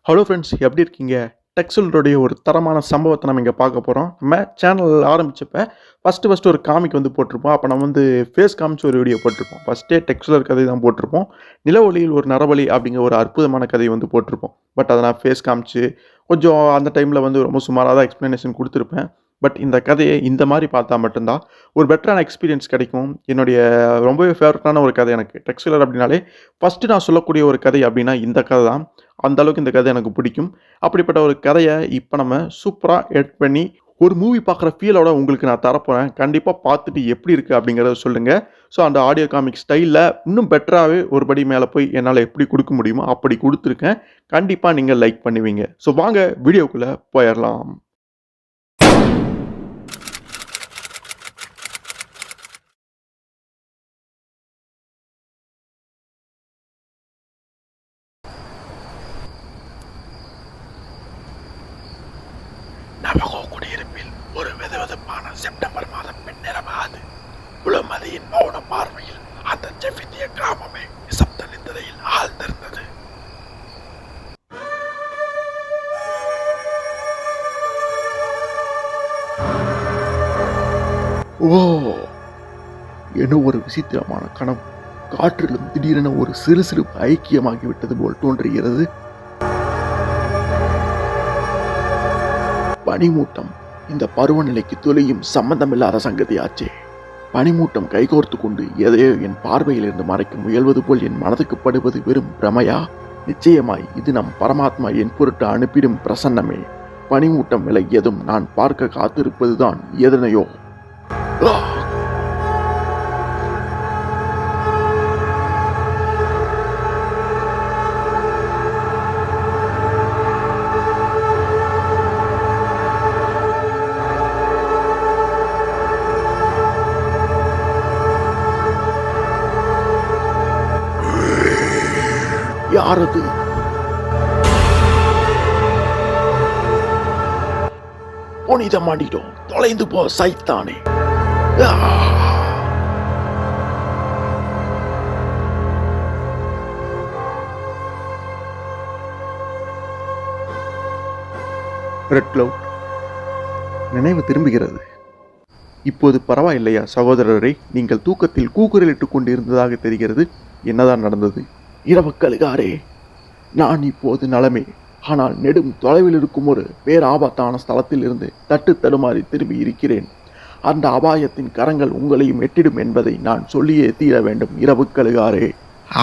Hello friends, எப்படி இருக்கீங்க? டெக்ஸலுடைய ஒரு தரமான சம்பவத்தை நம்ம இங்கே பார்க்க போகிறோம். நம்ம சேனல் ஆரம்பிச்சப்ப ஃபஸ்ட்டு ஒரு காமிக் போட்டிருப்போம். அப்போ நம்ம ஃபேஸ் காமிச்சு ஒரு வீடியோ போட்டிருப்போம். ஃபஸ்ட்டே டெக்ஸலர் கதை தான் போட்டிருப்போம். நிலவொளியில் ஒரு நரபலி அப்படிங்கிற ஒரு அற்புதமான கதையை போட்டிருப்போம். பட் அதை நான் ஃபேஸ் காமிச்சு கொஞ்சம் அந்த டைமில் ரொம்ப சுமாராக தான் எக்ஸ்ப்ளனேஷன் கொடுத்துருப்பேன். பட் இந்த கதையை இந்த மாதிரி பார்த்தா மட்டும்தான் ஒரு பெட்டரான எக்ஸ்பீரியன்ஸ் கிடைக்கும். என்னுடைய ரொம்பவே ஃபேவரட்டான ஒரு கதை எனக்கு. டெக்ஸலர் அப்படின்னாலே ஃபஸ்ட்டு நான் சொல்லக்கூடிய ஒரு கதை அப்படின்னா இந்த கதை தான். அந்த அளவுக்கு இந்த கதை எனக்கு பிடிக்கும். அப்படிப்பட்ட ஒரு கதையை இப்போ நம்ம சூப்பராக எடிட் பண்ணி ஒரு மூவி பார்க்குற ஃபீலோட உங்களுக்கு நான் தரப்போகிறேன். கண்டிப்பாக பார்த்துட்டு எப்படி இருக்குது அப்படிங்கிறத சொல்லுங்கள். ஸோ அந்த ஆடியோ காமிக் ஸ்டைலில் இன்னும் பெட்டராகவே ஒரு படி மேலே போய் என்னால் எப்படி கொடுக்க முடியுமோ அப்படி கொடுத்துருக்கேன். கண்டிப்பாக நீங்கள் லைக் பண்ணுவீங்க. ஸோ வாங்க வீடியோக்குள்ளே போயிடலாம். நவகோ குடியிருப்பில் ஒரு வெதுவெதுப்பான செப்டம்பர் மாதம் பின்னிரவாது உளமதியின் மௌன பார்வையில் அந்த செவ்விந்திய கிராமமே நிசப்த நித்திரையில் ஆழ்ந்திருந்தது. ஓ, என்ன ஒரு விசித்திரமான கனவு! காற்றிலும் திடீரென ஒரு சிறு சிறு ஐக்கியமாகிவிட்டது போல் தோன்றுகிறது. பனிமூட்டம் இந்த பருவநிலைக்கு துளியும் சம்பந்தமில்லாத சங்கதியாச்சே. பனிமூட்டம் கைகோர்த்து கொண்டு எதையோ என் பார்வையிலிருந்து மறைக்க முயல்வது போல் என் மனதுக்கு படுவது வெறும் பிரமையா? நிச்சயமாய் இது நம் பரமாத்மா என் பொருட்டு அனுப்பிடும் பிரசன்னமே. பனிமூட்டம் விலகியதும் நான் பார்க்க காத்திருப்பதுதான் எதனையோ. யாரது? புனிதமாடிட்டோம், தொலைந்து போ சைத்தானே! ரெட் கிளவுட் நினைவு திரும்புகிறது. இப்போது பரவாயில்லையா சகோதரரை? நீங்கள் தூக்கத்தில் கூக்குரலிட்டுக் கொண்டு இருந்ததாக தெரிகிறது. என்னதான் நடந்தது? இரவு கழுகாரே, நான் இப்போது நலமே. ஆனால் நெடும் தொலைவில் இருக்கும் ஒரு பேராபத்தான ஸ்தலத்தில் இருந்து தட்டு தடுமாறி திரும்பி இருக்கிறேன். அந்த அபாயத்தின் கரங்கள் உங்களையும் எட்டிடும் என்பதை நான் சொல்லியே தீர வேண்டும் இரவு கழுகாரே.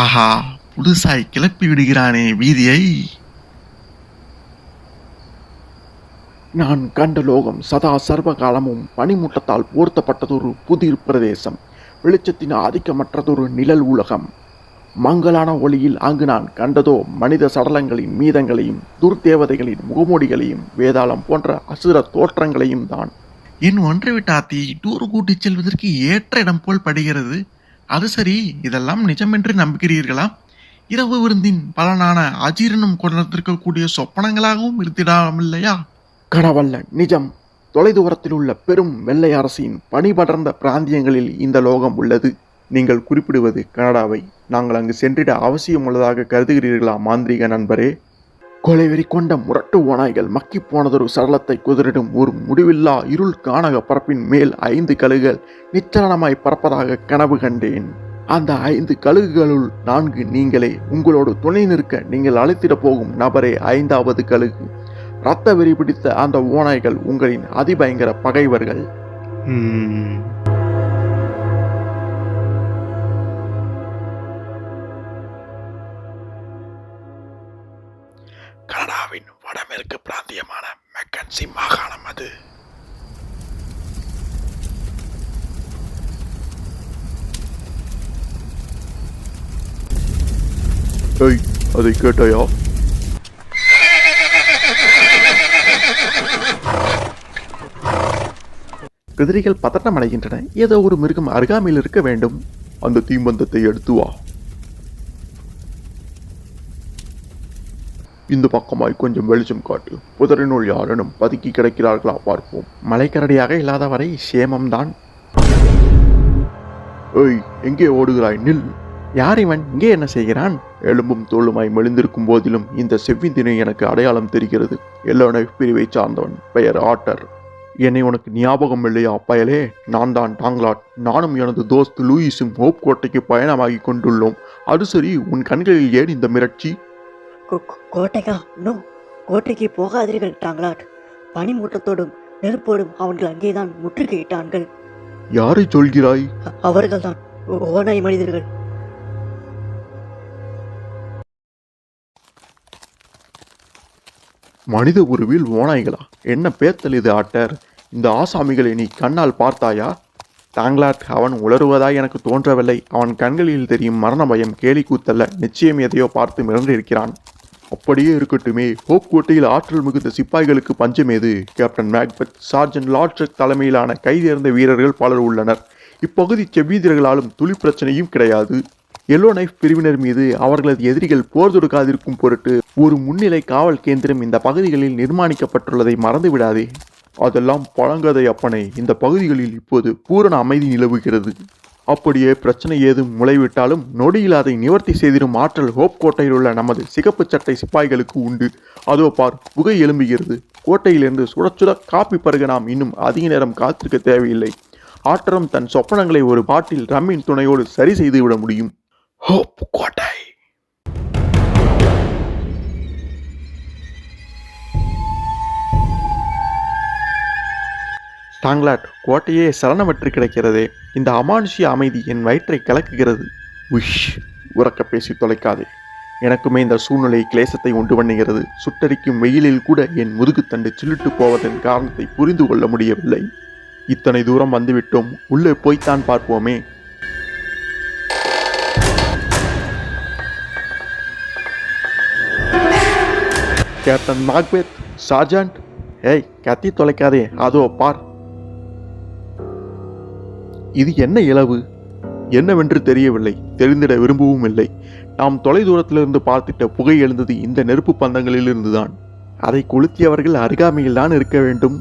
ஆஹா, புதுசாய் கிளப்பி விடுகிறானே வீதியை. நான் கண்ட லோகம் சதா சர்வ காலமும் பனிமூட்டத்தால் போர்த்தப்பட்டதொரு புதிர் பிரதேசம். வெளிச்சத்தின் ஆதிக்கமற்றதொரு நிழல் உலகம். மங்களான ஒளியில் அங்கு நான் கண்டதோ மனித சடலங்களின் மீதங்களையும் துர்தேவதைகளின் முகமூடிகளையும் வேதாளம் போன்ற அசுர தோற்றங்களையும் தான். என் ஒன்றை விட்டாத்தி டூர் கூட்டிச் செல்வதற்கு ஏற்ற இடம் போல் படுகிறது. அது சரி, இதெல்லாம் நிஜமென்று நம்புகிறீர்களா? இரவு விருந்தின் பலனான அஜீரணம் கொண்டிருக்கக்கூடிய சொப்பனங்களாகவும் இருந்திடாமில்லையா? கனவல்ல, நிஜம். தொலைதூரத்தில் உள்ள பெரும் வெள்ளை அரசின் பனிபடர்ந்த பிராந்தியங்களில் இந்த லோகம் உள்ளது. நீங்கள் குறிப்பிடுவது கனடாவை. நாங்கள் அங்கு சென்றிட அவசியம் உள்ளதாக கருதுகிறீர்களா மாந்திரிக நண்பரே? கொலைவெறி கொண்ட முரட்டு ஓநாய்கள் மக்கி போனதொரு சடலத்தை குதிரிடும் ஒரு முடிவில்லா இருள் கானக பரப்பின் மேல் 5 கழுகுகள் நிச்சலனமாய் பறப்பதாக கனவு கண்டேன். அந்த 5 கழுகுகளுள் 4 நீங்களே. உங்களோடு துணை நிற்க நீங்கள் அழைத்திட போகும் நபரே 5வது கழுகு. இரத்த வெறி பிடித்த அந்த ஓநாய்கள் உங்களின் அதிபயங்கர பகைவர்கள். கனடாவின் வடமேற்கு பிராந்தியமான மெக்கன்சி மாகாணம் அது. அதை கேட்டாயா? குதிரைகள் பதட்டம் அடைகின்றன. ஏதோ ஒரு மிருகம் அருகாமையில் இருக்க வேண்டும். அந்த தீம்பந்தத்தை எடுத்து வா. இந்த பக்கமாய் கொஞ்சம் வெளிச்சம் காட்டு. புதரினுள் யாரேனும் பதுக்கி கிடக்கிறார்களா பார்ப்போம். மலைக்கரடியாக இல்லாதவரை சேமம்தான். ஏய், எங்கே ஓடுகிறாய்? நில். யார் இவன்? இங்கே என்ன செய்கிறான்? எலும்பும் தோளுமாய் மெலிந்திருக்கும் போதிலும் இந்த செவ்விந்தினை எனக்கு அடையாளம் தெரிகிறது. எல்லோ நைஃப் பிரிவை சார்ந்தவன். பெயர் ஆட்டர். என்னை உனக்கு ஞாபகம் இல்லையா பயலே? நான் தான் டாங்லாட். நானும் எனது தோஸ்த் லூயிஸும் ஹோப் கோட்டைக்கு பயணமாகி கொண்டுள்ளோம். அது சரி, உன் கண்களில் ஏன் இந்த மிரட்சி? கோட்டைக்கா? நோ, கோட்டைக்கு போகாதீர்கள் டாங்லாட். பனிமூட்டத்தோடும் நெருப்போடும் அவர்கள் அங்கேதான் முற்றுகையிட்டார்கள். யாரை சொல்கிறாய்? அவர்கள்தான் ஓநாய் மனிதர்கள். மனித உருவில் ஓநாய்களா? என்ன பேத்தல் இது ஆட்டர்? இந்த ஆசாமிகளை நீ கண்ணால் பார்த்தாயா? டாங்லாட், அவன் உளறுவதாய் எனக்கு தோன்றவில்லை. அவன் கண்களில் தெரியும் மரண பயம் கேலி கூத்தல்ல. நிச்சயம் எதையோ பார்த்து மிரண்டிருக்கிறான். அப்படியே இருக்கட்டுமே. ஹோப் கோட்டையில் ஆற்றல் மிகுந்த சிப்பாய்களுக்கு பஞ்சமேது. கேப்டன் மேக்பெத், சார்ஜன்ட் லாட்ரக் தலைமையிலான கைதேர்ந்த வீரர்கள் பலர் உள்ளனர். இப்பகுதி செவ்வீரர்களாலும் துளி பிரச்சனையும் கிடையாது. எல்லோ நைஃப் பிரிவினர் மீது அவர்களது எதிரிகள் போர் தொடுக்காதிருக்கும் பொருட்டு ஒரு முன்னிலை காவல் கேந்திரம் இந்த பகுதிகளில் நிர்மாணிக்கப்பட்டுள்ளதை மறந்துவிடாதே. அதெல்லாம் பழங்கதை அப்பனே. இந்த பகுதிகளில் இப்போது பூரண அமைதி நிலவுகிறது. அப்படியே பிரச்சனை ஏதும் முளைவிட்டாலும் நொடியில் அதை நிவர்த்தி செய்திடும் ஆற்றல் ஹோப் கோட்டையில் உள்ள நமது சிகப்பு சட்டை சிப்பாய்களுக்கு உண்டு. அதோ பார், புகை எழும்புகிறது. கோட்டையிலிருந்து சுட சுட காப்பி பருக நாம் இன்னும் அதிக நேரம் காத்திருக்க தேவையில்லை. ஆற்றலும் தன் சொப்பனங்களை ஒரு பாட்டில் ரம்மின் துணையோடு சரி செய்து விட முடியும். ஹோப் கோட்டை. டாங்லாட், கோட்டையே சலனமற்று கிடக்கிறதே. இந்த அமானுஷ்ய அமைதி என் வயிற்றை கலக்குகிறது. உஷ், உறக்க பேசி தொலைக்காதே. எனக்குமே இந்த சூழ்நிலை கிளேசத்தை உண்டு பண்ணுகிறது. சுட்டரிக்கும் வெயிலில் கூட என் முதுகுத்தண்டு சில்லிட்டு போவதன் காரணத்தை புரிந்து கொள்ள முடியவில்லை. இத்தனை தூரம் வந்துவிட்டோம், உள்ளே போய்த்தான் பார்ப்போமே. Captain Macbeth, sergeant. ஏய், கத்தி தொலைக்காதே. அதோ பார். இது என்ன இலவு? என்னவென்று தெரியவில்லை. தெரிந்திட விரும்பவும் இல்லை. நாம் தொலை தூரத்திலிருந்து பார்த்திட்ட புகை எழுந்தது இந்த நெருப்பு பந்தங்களிலிருந்துதான். அதை கொளுத்தியவர்கள் அருகாமையில் தான் இருக்க வேண்டும்.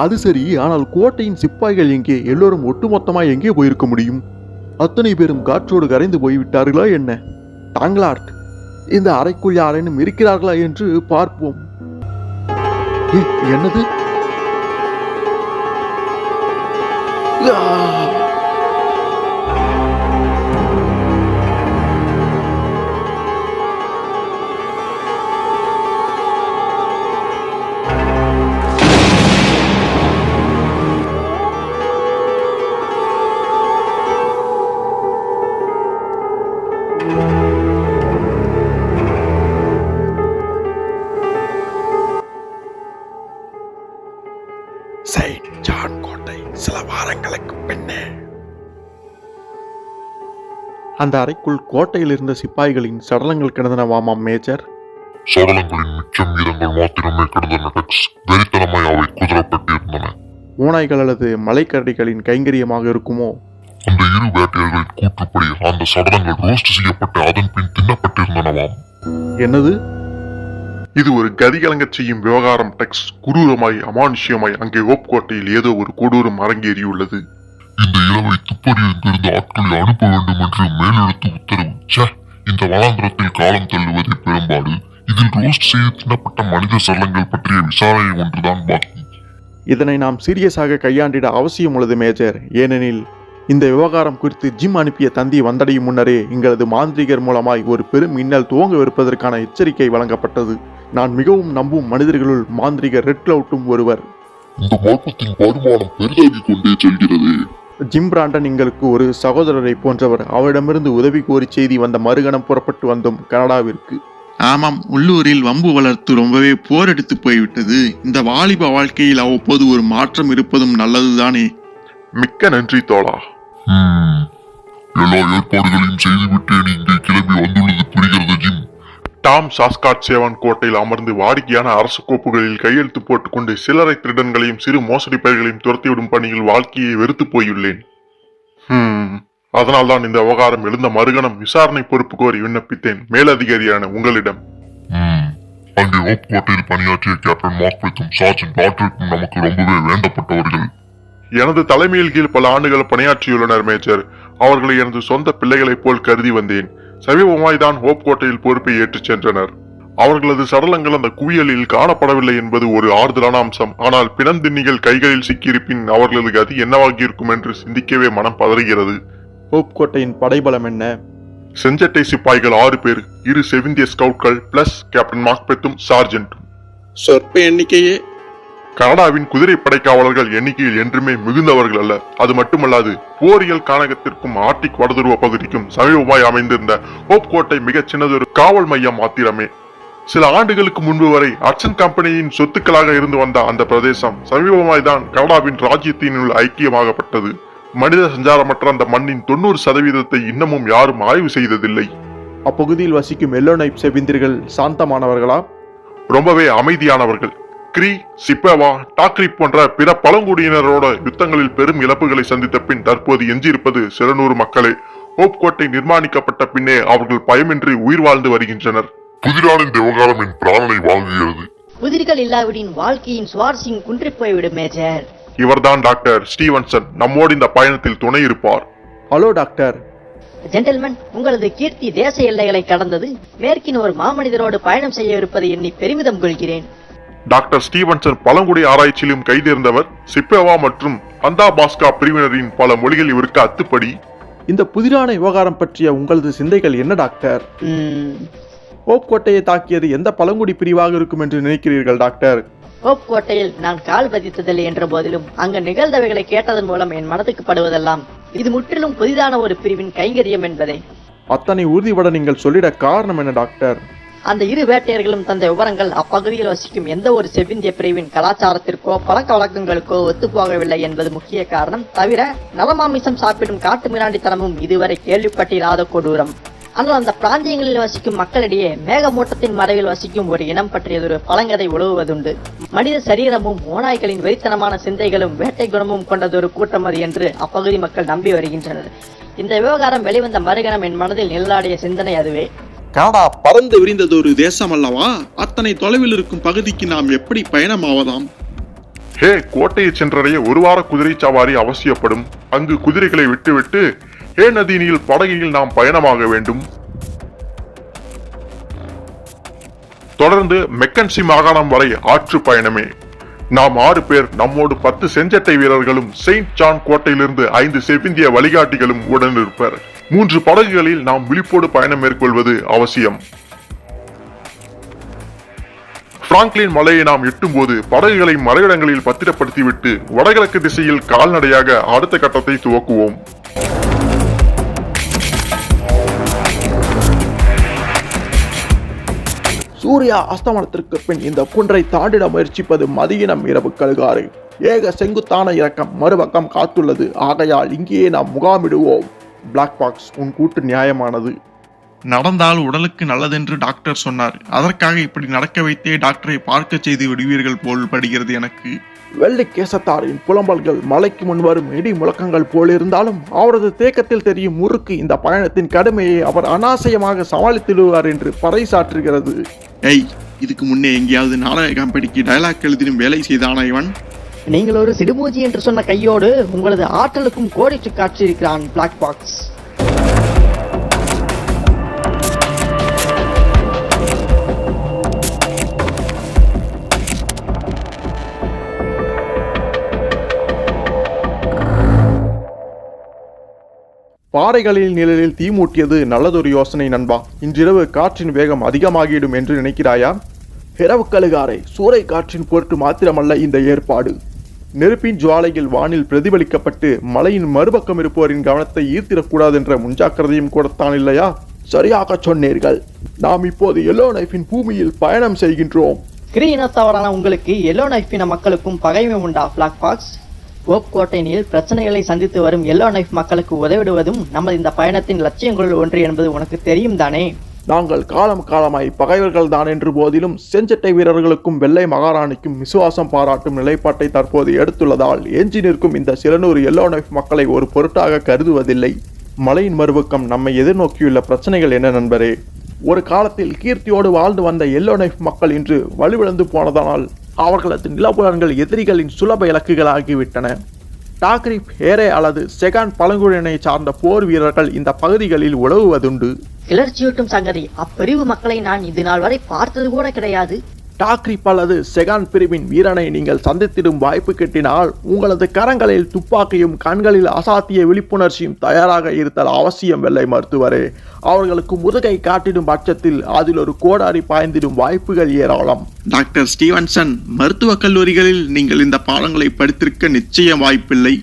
அது சரி, ஆனால் கோட்டையின் சிப்பாய்கள் எங்கே? எல்லோரும் ஒட்டுமொத்தமாக எங்கே போயிருக்க முடியும்? அத்தனை பேரும் காற்றோடு கரைந்து போய்விட்டார்களா என்ன? டாங்லாட், இந்த அறைக்குள் யாரேனும் இருக்கிறார்களா என்று பார்ப்போம். என்னது? செயின்ட் ஜான் கோட்டை சில வாரங்களுக்கு பின்னே. அந்த அறைக்குள் கோட்டையில் இருந்த சிப்பாய்களின் சடலங்கள் கிடந்தனவாமாம் மேஜர். சடலங்களின் மிச்சம் மீதங்கள் மாத்திரமே கிடந்தன டெக்ஸ். வெறித்தனமாய் அவை குதிரப்பட்டிருந்தன. ஓநாய்கள் அல்லது மலைக்கரடிகளின் கைங்கரியமாக இருக்குமோ? அந்த இரு வேட்டையர்களின் கூற்றுப்படி அந்த சடலங்கள் ரோஸ்ட் செய்யப்பட்டு அதன் பின் தின்னப்பட்டிருந்தனவாம். என்னது? இது ஒரு கதிகலங்கச் செய்யும் விவகாரம் டெக்ஸ். குரூரமாய் அமானுஷ்யமாய் அங்கே ஹோப் கோட்டையில் ஏதோ ஒரு கொடூரம் அரங்கேறியுள்ளது. இந்த இளவை துப்பறியிலிருந்து ஆட்களை அனுப்ப வேண்டும் என்று மேலெழுத்து உத்தரவு. இந்த வளாந்திரத்தில் காலம் தள்ளுவதை பெரும்பாடு. இதில் ரோஸ்ட் செய்து தின்னப்பட்ட மனித சடலங்கள் பற்றிய விசாரணை ஒன்றுதான் பாக்கி. இதனை நாம் சீரியஸாக கையாண்டிட அவசியம் உள்ளது மேஜர். ஏனெனில் இந்த விவகாரம் குறித்து ஜிம் அனுப்பிய தந்தி வந்தடையும் முன்னரே எங்களது மாந்திரிகர் மூலமாய் ஒரு பெரும் மின்னல் துவங்கவிருப்பதற்கான எச்சரிக்கை வழங்கப்பட்டது. நான் மிகவும் நம்பும் மனிதர்களுள் மாந்திரிகர் ரெட் கிளவுட்டும் ஒருவர். இந்த மாற்றத்தின் வருமானம் பெரிதாகி கொண்டே செல்கிறது. ஜிம் பிராண்டன் எங்களுக்கு ஒரு சகோதரரை போன்றவர். அவரிடமிருந்து உதவி கோரி செய்தி வந்த மறுகணம் புறப்பட்டு வந்தோம் கனடாவிற்கு. ஆமாம், உள்ளூரில் வம்பு வளர்த்து ரொம்பவே போரெடுத்து போய்விட்டது. இந்த வாலிப வாழ்க்கையில் அவ்வப்போது ஒரு மாற்றம் இருப்பதும் நல்லதுதானே. மிக்க நன்றி தோழா. எல்லா ஏற்பாடுகளையும் செய்துவிட்டேன். இங்கே கிளம்பி வந்துள்ளது புரிகிறது ஜிம். டாம் சாஸ்காட் சேவன் கோட்டையில் அமர்ந்து வாடிக்கையான அரசு கோப்புகளில் கையெழுத்து போட்டுக்கொண்டு சில்லறை திருடன்களையும் சிறு மோசடி பயிர்களையும் துரத்திவிடும் பணியில் வாழ்க்கையை வெறுத்து போயுள்ளேன். அதனால்தான் இந்த விவகாரம் எழுந்த மறுகணம் விசாரணை பொறுப்பு கோரி விண்ணப்பித்தேன் மேலதிகாரியான உங்களிடம். அங்கே ஹோப் கோட்டையில் பணியாற்றிய கேப்டன் மார்க்வெத்தும் சார்ஜன்ட் லாட்ரிக்கும் நமக்கு ரொம்பவே வேண்டப்பட்டவர்கள். எனது தலைமையில் கீழ் பல ஆண்டுகள் பணியாற்றியுள்ளனர் மேஜர். அவர்களை எனது சொந்த பிள்ளைகளைப் போல் கருதி வந்தேன். சமீபமாய்தான் ஹோப் கோட்டையில் பொறுப்பை ஏற்றுச் சென்றனர். அவர்களது சடலங்கள் அந்த குவியலில் காணப்படவில்லை என்பது ஒரு ஆறுதலான அம்சம். ஆனால் பிணந்தின்னிகள் கைகளில் சிக்கியிருப்பின் அவர்களது கதி என்னவாகி இருக்கும் என்று சிந்திக்கவே மனம் பதறுகிறது. ஹோப் கோட்டையின் படைபலம் என்ன? செஞ்சட்டை சிப்பாய்கள் 6 பேர், 2 செவிந்திய ஸ்கவுட்கள் பிளஸ் கேப்டன் மாக்பெத்தும் சார்ஜென்ட்டும். சொற்ப எண்ணிக்கையே. கனடாவின் குதிரைப்படை காவலர்கள் எண்ணிக்கையில் என்றுமே மிகுந்தவர்கள் அல்ல. அது மட்டுமல்லாது போரியல் கானகத்திற்கும் ஆர்டிக் வடதுருவ பகுதிக்கும் சமீபமாய் அமைந்திருந்த ஹோப் கோட்டை மிகச் சின்னதொரு காவல் மையம் மாத்திரமே. சில ஆண்டுகளுக்கு முன்பு வரை ஹட்சன் கம்பெனியின் சொத்துக்களாக இருந்து வந்த அந்த பிரதேசம் சமீபமாய் தான் கனடாவின் ராஜ்யத்தினுள் ஐக்கியமாகப்பட்டது. மனித சஞ்சாரமற்ற அந்த மண்ணின் 90% இன்னமும் யாரும் ஆய்வு செய்ததில்லை. அப்பகுதியில் வசிக்கும் எல்லோனைப் செவிந்திர்கள் சாந்தமானவர்களா? ரொம்பவே அமைதியானவர்கள். கிரி, சிப்பேவா, டாக்ரி போன்ற பிற பழங்குடியினரோட யுத்தங்களில் பெரும் இழப்புகளை சந்தித்த பின் தற்போது எஞ்சியிருப்பது சில நூறு மக்களே. ஹோப் கோட்டை நிர்மாணிக்கப்பட்ட பின்னே அவர்கள் பயமின்றி உயிர் வாழ்ந்து வருகின்றனர். புதிரானின் விவகாரம் என் பிராணனை வாங்குகிறது. புதிர்கள் இல்லாவிடின் வாழ்க்கையின் சுவாரஸ்யம் குன்றிப் போய்விடும் மேஜர். இவர்தான் டாக்டர் ஸ்டீவன்சன். நம்மோடு இந்த பயணத்தில் துணை இருப்பார். Hello doctor. ஜென்டில்மேன், உங்களது கீர்த்தி தேச எல்லைகளை கடந்தது. மேற்கின் ஒரு மாமனிதரோடு பயணம் செய்ய இருப்பதை எண்ணி பெருமிதம் கொள்கிறேன். டாக்டர் ஸ்டீவன்சன் பழங்குடி ஆராய்ச்சியிலும் கைதேர்ந்தவர். சிப்பேவா மற்றும் அந்தாபாஸ்கா பிரிவினரின் பல மொழிகள் இவருக்கு அத்துப்படி. இந்த புதிரான விவகாரம் பற்றிய உங்களது சிந்தைகள் என்ன டாக்டர்? ஹோப் கோட்டையை தாக்கியது எந்த பழங்குடி பிரிவாக இருக்கும் என்று நினைக்கிறீர்கள் டாக்டர்? ஹோப் கோட்டையில் நான் கால் பதித்ததில்லை என்ற போதிலும் அங்கு நிகழ்ந்தவைகளை கேட்டதன் மூலம் என் மனதுக்கு படுவதெல்லாம் இது முற்றிலும் புதிதான ஒரு பிரிவின் கைங்கரியம் என்பதே. அத்தனை உறுதிபட நீங்கள் சொல்லிட காரணம் என்ன டாக்டர்? அந்த இரு வேட்டையர்களும் தந்த விவரங்கள் அப்பகுதியில் வசிக்கும் எந்த ஒரு செவ்விந்திய பிரிவின் கலாச்சாரத்திற்கோ பழக்க வழக்கங்களுக்கோ ஒத்துப்போகவில்லை என்பது முக்கிய காரணம். தவிர நரமாமிசம் சாப்பிடும் காட்டு மிராண்டித்தனமும் இதுவரை கேள்விப்பட்டிராத கொடூரம். ஆனால் அந்த பிராந்தியங்களில் வசிக்கும் மக்களிடையே மேகமூட்டத்தின் மறைவில் வசிக்கும் ஒரு இனம் பற்றியதொரு பழங்கதை உழவுவதுண்டு. மனித சரீரமும் ஓநாய்களின் வெறித்தனமான சிந்தைகளும் வேட்டை குணமும் கொண்டதொரு கூட்டம் அது என்று அப்பகுதி மக்கள் நம்பி வருகின்றனர். இந்த விவகாரம் வெளிவந்த மறுகணம் என் மனதில் நிழலாடிய சிந்தனை அதுவே. கனடா பறந்து விரிந்தது ஒரு தேசம் அல்லவா? அத்தனை தொலைவில் இருக்கும் பகுதிக்கு நாம் எப்படி பயணமாவதாம்? ஹே, கோட்டையை சென்றடைய 1 வார குதிரை சவாரி அவசியப்படும். அங்கு குதிரைகளை விட்டுவிட்டு ஹே நதியில் படகில் நாம் பயணமாக வேண்டும். தொடர்ந்து மெக்கன்சி மாகாணம் வரை ஆற்று பயணமே. நாம் 6 பேர், நம்மோடு 10 செஞ்சட்டை வீரர்களும் செயின்ட் ஜான் கோட்டையிலிருந்து 5 செவ்விந்திய வழிகாட்டிகளும் உடன் இருப்பர். 3 படகுகளில் நாம் விழிப்போடு பயணம் மேற்கொள்வது அவசியம். பிராங்க்லின் மலையை நாம் எட்டும் போது படகுகளை மறைவிடங்களில் பத்திரப்படுத்திவிட்டு வடகிழக்கு திசையில் கால்நடையாக அடுத்த கட்டத்தை துவக்குவோம். சூர்யா அஸ்தமனத்திற்கு பின் இந்த குன்றை தாண்டிட முயற்சிப்பது மதியினம் இரவு கழுகாறு. ஏக செங்குத்தான இறக்கம் மறுபக்கம் காத்துள்ளது. ஆகையால் இங்கேயே நாம் முகாமிடுவோம். பிளாக் பாக்ஸ், உன் கூட்டு நியாயமானது. நடந்தால் உடலுக்கு நல்லதென்று டாக்டர் சொன்னார். அதற்காக இப்படி நடக்க வைத்தே டாக்டரை பார்க்க செய்து விடுவீர்கள் போல் படுகிறது எனக்கு. வெள்ளை கேசத்தாரின் புலம்பல்கள் மலைக்கு முன் வரும் இடி முழக்கங்கள் போலிருந்தாலும் அவரது தேக்கத்தில் தெரியும் முறுக்கு இந்த பயணத்தின் கடுமையை அவர் அனாசயமாக சமாளித்திடுவார் என்று பறைசாற்றுகிறது. ஏய், இதுக்கு முன்னே எங்கேயாவது நாடக கம்பெனிக்கு டயலாக் எழுதினும் வேலை செய்தானா இவன்? நீங்கள் ஒரு சிடுமூஜி என்று சொன்ன கையோடு உங்களது ஆற்றலுக்கும் கோடிட்டு காட்சியிருக்கிறான் பிளாக் பாக்ஸ். பாறைகளில் நிழலில் தீ மூட்டியது நல்லதொரு யோசனை நண்பா. இன்றிரவு காற்றின் வேகம் அதிகமாகிடும் என்று நினைக்கிறாயா? இரவு கழுகாரை, சூறை காற்றின் பொருட்டு மாத்திரமல்ல இந்த ஏற்பாடு. நெருப்பின் ஜுவாலையில் வானில் பிரதிபலிக்கப்பட்டு மலையின் மறுபக்கம் இருப்போரின் கவனத்தை ஈர்த்திடக்கூடாது என்ற முன்ஜாக்கிரதையும் கூடத்தான் இல்லையா? சரியாக சொன்னீர்கள். நாம் இப்போது எல்லோ நைஃபின் பூமியில் பயணம் செய்கின்றோம். கிரி இனத்தவரான உங்களுக்கு எல்லோ நைஃபின மக்களுக்கும் பகைமை உண்டா பிளாக் பாக்ஸ்? ஹோப் கோட்டையில் பிரச்சனைகளை சந்தித்து வரும் எல்லோ நைஃப் மக்களுக்கு உதவிடுவதும் நமது இந்த பயணத்தின் லட்சியங்களுள் ஒன்று என்பது உனக்கு தெரியும் தானே? நாங்கள் காலமாய் பகைவர்கள் தான் என்று போதிலும் செஞ்சட்டை வீரர்களுக்கும் வெள்ளை மகாராணிக்கும் விசுவாசம் பாராட்டும் நிலைப்பாட்டை தற்போது எடுத்துள்ளதால் எஞ்சி நிற்கும் இந்த சில நூறு எல்லோ நைஃப் மக்களை ஒரு பொருட்டாக கருதுவதில்லை. மலையின் மறுபக்கம் நம்மை எதிர்நோக்கியுள்ள பிரச்சனைகள் என்ன நண்பரே? ஒரு காலத்தில் கீர்த்தியோடு வாழ்ந்து வந்த எல்லோ நைஃப் மக்கள் இன்று வலுவிழந்து போனதனால் அவர்களது நிலப்புலன்கள் எதிரிகளின் சுலப இலக்குகளாகிவிட்டன. டாக்ரிப் ஹேரே அல்லது செகான் பழங்குடியினை சார்ந்த போர் வீரர்கள் இந்த பகுதிகளில் உலவுவதுண்டு. கிளர்ச்சியூட்டும் சங்கதி. அப்பிரிவு மக்களை நான் இது நாள் வரை பார்த்தது கூட கிடையாது. டாக்ரிப் அல்லது செகான் பிரிவின் வீரனை நீங்கள் சந்தித்திடும் வாய்ப்பு கிட்டினால் உங்களது கரங்களில் துப்பாக்கியும் கண்களில் அசாத்திய விழிப்புணர்ச்சியும் தயாராக இருத்தல் அவசியம். வெள்ளை மருத்துவரே, அவர்களுக்கு முதுகை காட்டிடும் பட்சத்தில் அதில் ஒரு கோடாரி பாய்ந்திடும் வாய்ப்புகள் ஏராளம். டாக்டர் ஸ்டீவன்சன், மருத்துவக் கல்லூரிகளில் நீங்கள் இந்த பாடங்களை படித்திருக்க நிச்சயம் வாய்ப்பில்லை.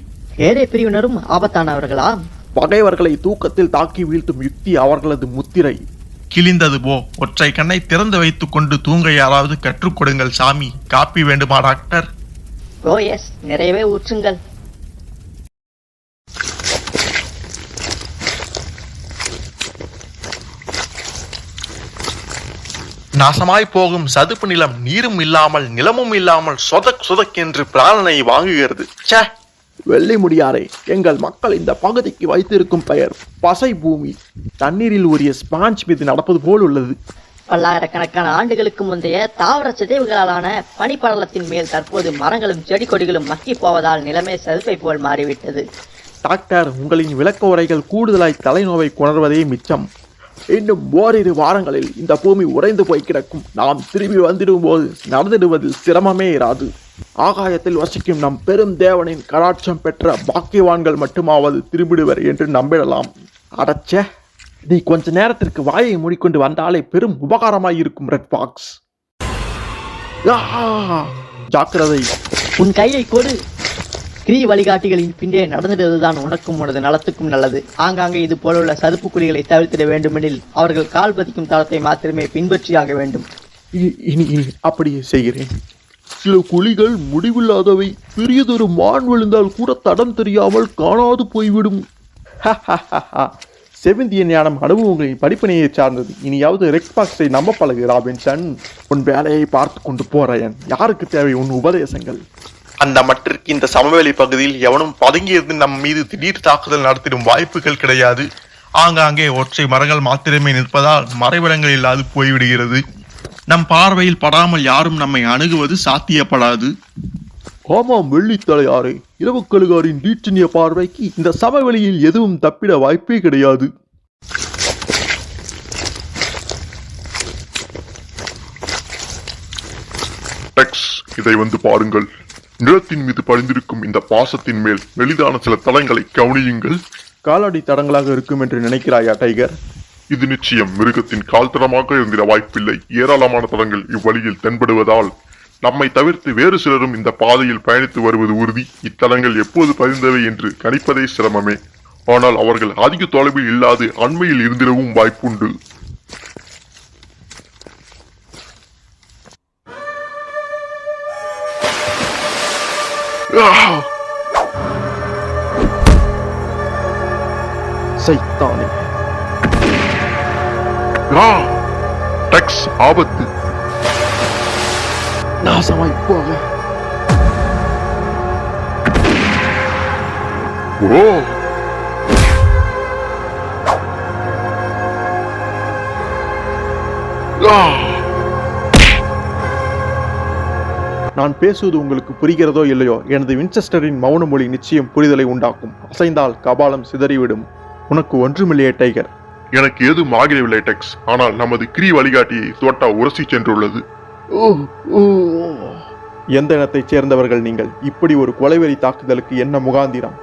ஏழை பிரிவினரும் ஆபத்தானவர்களா? பகைவர்களை தூக்கத்தில் தாக்கி வீழ்த்தும் யுக்தி அவர்களது முத்திரை. கிழிந்தது போ. ஒற்றை கண்ணை திறந்து வைத்துக் கொண்டு தூங்க யாராவது கற்றுக் கொடுங்கள் சாமி. காப்பி வேண்டுமா டாக்டர்? ஓ எஸ், நிறையவே ஊற்றுங்கள். நாசமாய் போகும் சதுப்பு நிலம் நீரும் இல்லாமல் நிலமும் இல்லாமல் சொதக் சொதக் என்று பிராணனை வாங்குகிறது. ச்சே! வெள்ளை முடியாரே, எங்கள் மக்கள் இந்த பகுதிக்கு வைத்திருக்கும் பெயர் பசை பூமி. தண்ணீரில் ஊறிய ஸ்பாஞ்ச் மீது நடப்பது போல் உள்ளது. பல்லாயிரக்கணக்கான ஆண்டுகளுக்கு முந்தைய தாவர சிதைவுகளாலான பனிப்படலத்தின் மேல் தற்போது மரங்களும் செடி கொடிகளும் மக்கி போவதால் நிலைமை சதுப்பை போல் மாறிவிட்டது. டாக்டர், உங்களின் விளக்க உரைகள் கூடுதலாய் தலைநோவை கொணர்வதே மிச்சம். இன்னும் ஓரிரு வாரங்களில் இந்த பூமி உறைந்து போய் கிடக்கும். நாம் திரும்பி வந்துடும் போது நடந்திடுவதில் சிரமமே இராது. ஆகாயத்தில் வசிக்கும் நம் பெரும் தேவனின் கடாட்சம் பெற்ற பாக்கியவான்கள் மட்டுமாவது திரும்பிடுவர் என்று நம்பிடலாம். அடச்சே, நீ கொஞ்ச நேரத்திற்கு வாயை மூடிக்கொண்டு வந்தாலே பெரும் உபகாரமாயிருக்கும் ரெட் பாக்ஸ். ஜாக்கிரதை. உன் கையை கொடு. கிரி வழிகாட்டிகளின் பின்னே நடந்திடுவதுதான் உனக்கும் உனது நலத்துக்கும் நல்லது. ஆங்காங்கே இது போலுள்ள சதுப்பு குழிகளை தவிர்த்திட வேண்டுமெனில் அவர்கள் கால் பதிக்கும் தளத்தை மாத்திரமே பின்பற்றியாக வேண்டும். இனி அப்படியே செய்கிறேன். சில குழிகள் முடிவில்லாதவை. பெரியதொரு மான் விழுந்தால் கூட தடம் தெரியாமல் காணாது போய்விடும். செவிந்திய ஞானம் அனுபவங்களின் படிப்பினையை சார்ந்தது. இனியாவது ரெட் பாக்ஸை நம்ப பழகு ராபின்சன். உன் வேலையை பார்த்து கொண்டு போறேன். யாருக்கு தேவை உன் உபதேசங்கள்? அந்த மட்டிற்கு இந்த சமவெளி பகுதியில் எவனும் பதுங்கியிருந்து நம் மீது திடீர் தாக்குதல் நடத்திடும் வாய்ப்புகள் கிடையாது. ஆங்காங்கே ஒற்றை மரங்கள் மாத்திரமே நிற்பதால் மறைவிடங்கள் இல்லாது போய்விடுகிறது. நம் பார்வையில் படாமல் யாரும் நம்மை அணுகுவது சாத்தியப்படாது. ஆமாம் வெள்ளித்தலையாரே, இரவு கழுகாரின் வீற்றினிய பார்வைக்கு இந்த சமவெளியில் எதுவும் தப்பிட வாய்ப்பே கிடையாது. டெக்ஸ், இதை வந்து பாருங்கள். நிலத்தின் மீது படிந்திருக்கும் இந்த பாசத்தின் மேல் மெலிதான சில தளங்களை கவனியுங்கள். காலடி தடங்களாக இருக்கும் என்று நினைக்கிறாயா டைகர்? இது நிச்சயம் மிருகத்தின் கால் தடமாக இருந்திட வாய்ப்பில்லை. ஏராளமான தடங்கள் இவ்வழியில் தென்படுவதால் நம்மை தவிர்த்து வேறு சிலரும் இந்த பாதையில் பயணித்து வருவது உறுதி. இத்தலங்கள் எப்போது பதிந்தவை என்று கணிப்பதே சிரமமே. ஆனால் அவர்கள் அதிக தொலைவில் இல்லாது அண்மையில் இருந்திடவும் வாய்ப்புண்டு. சைத்தானே! டெக்ஸ், ஆபத்து! நாசமாய் போக! ஓ! நான் பேசுவது உங்களுக்கு புரிகிறதோ இல்லையோ, எனது வின்செஸ்டரின் மௌன மொழி நிச்சயம் புரிதலை உண்டாக்கும். அசைந்தால் கபாலம் சிதறிவிடும். உனக்கு ஒன்றுமில்லையே டைகர். எனக்கு ஏதும் ஆகிடவில்லை டெக்ஸ். ஆனால் நமது கிரி வழிகாட்டியை தோட்டா உரசி சென்றுள்ளது. எந்த இனத்தைச் சேர்ந்தவர்கள் நீங்கள்? இப்படி ஒரு கொலைவெறி தாக்குதலுக்கு என்ன முகாந்திரம்?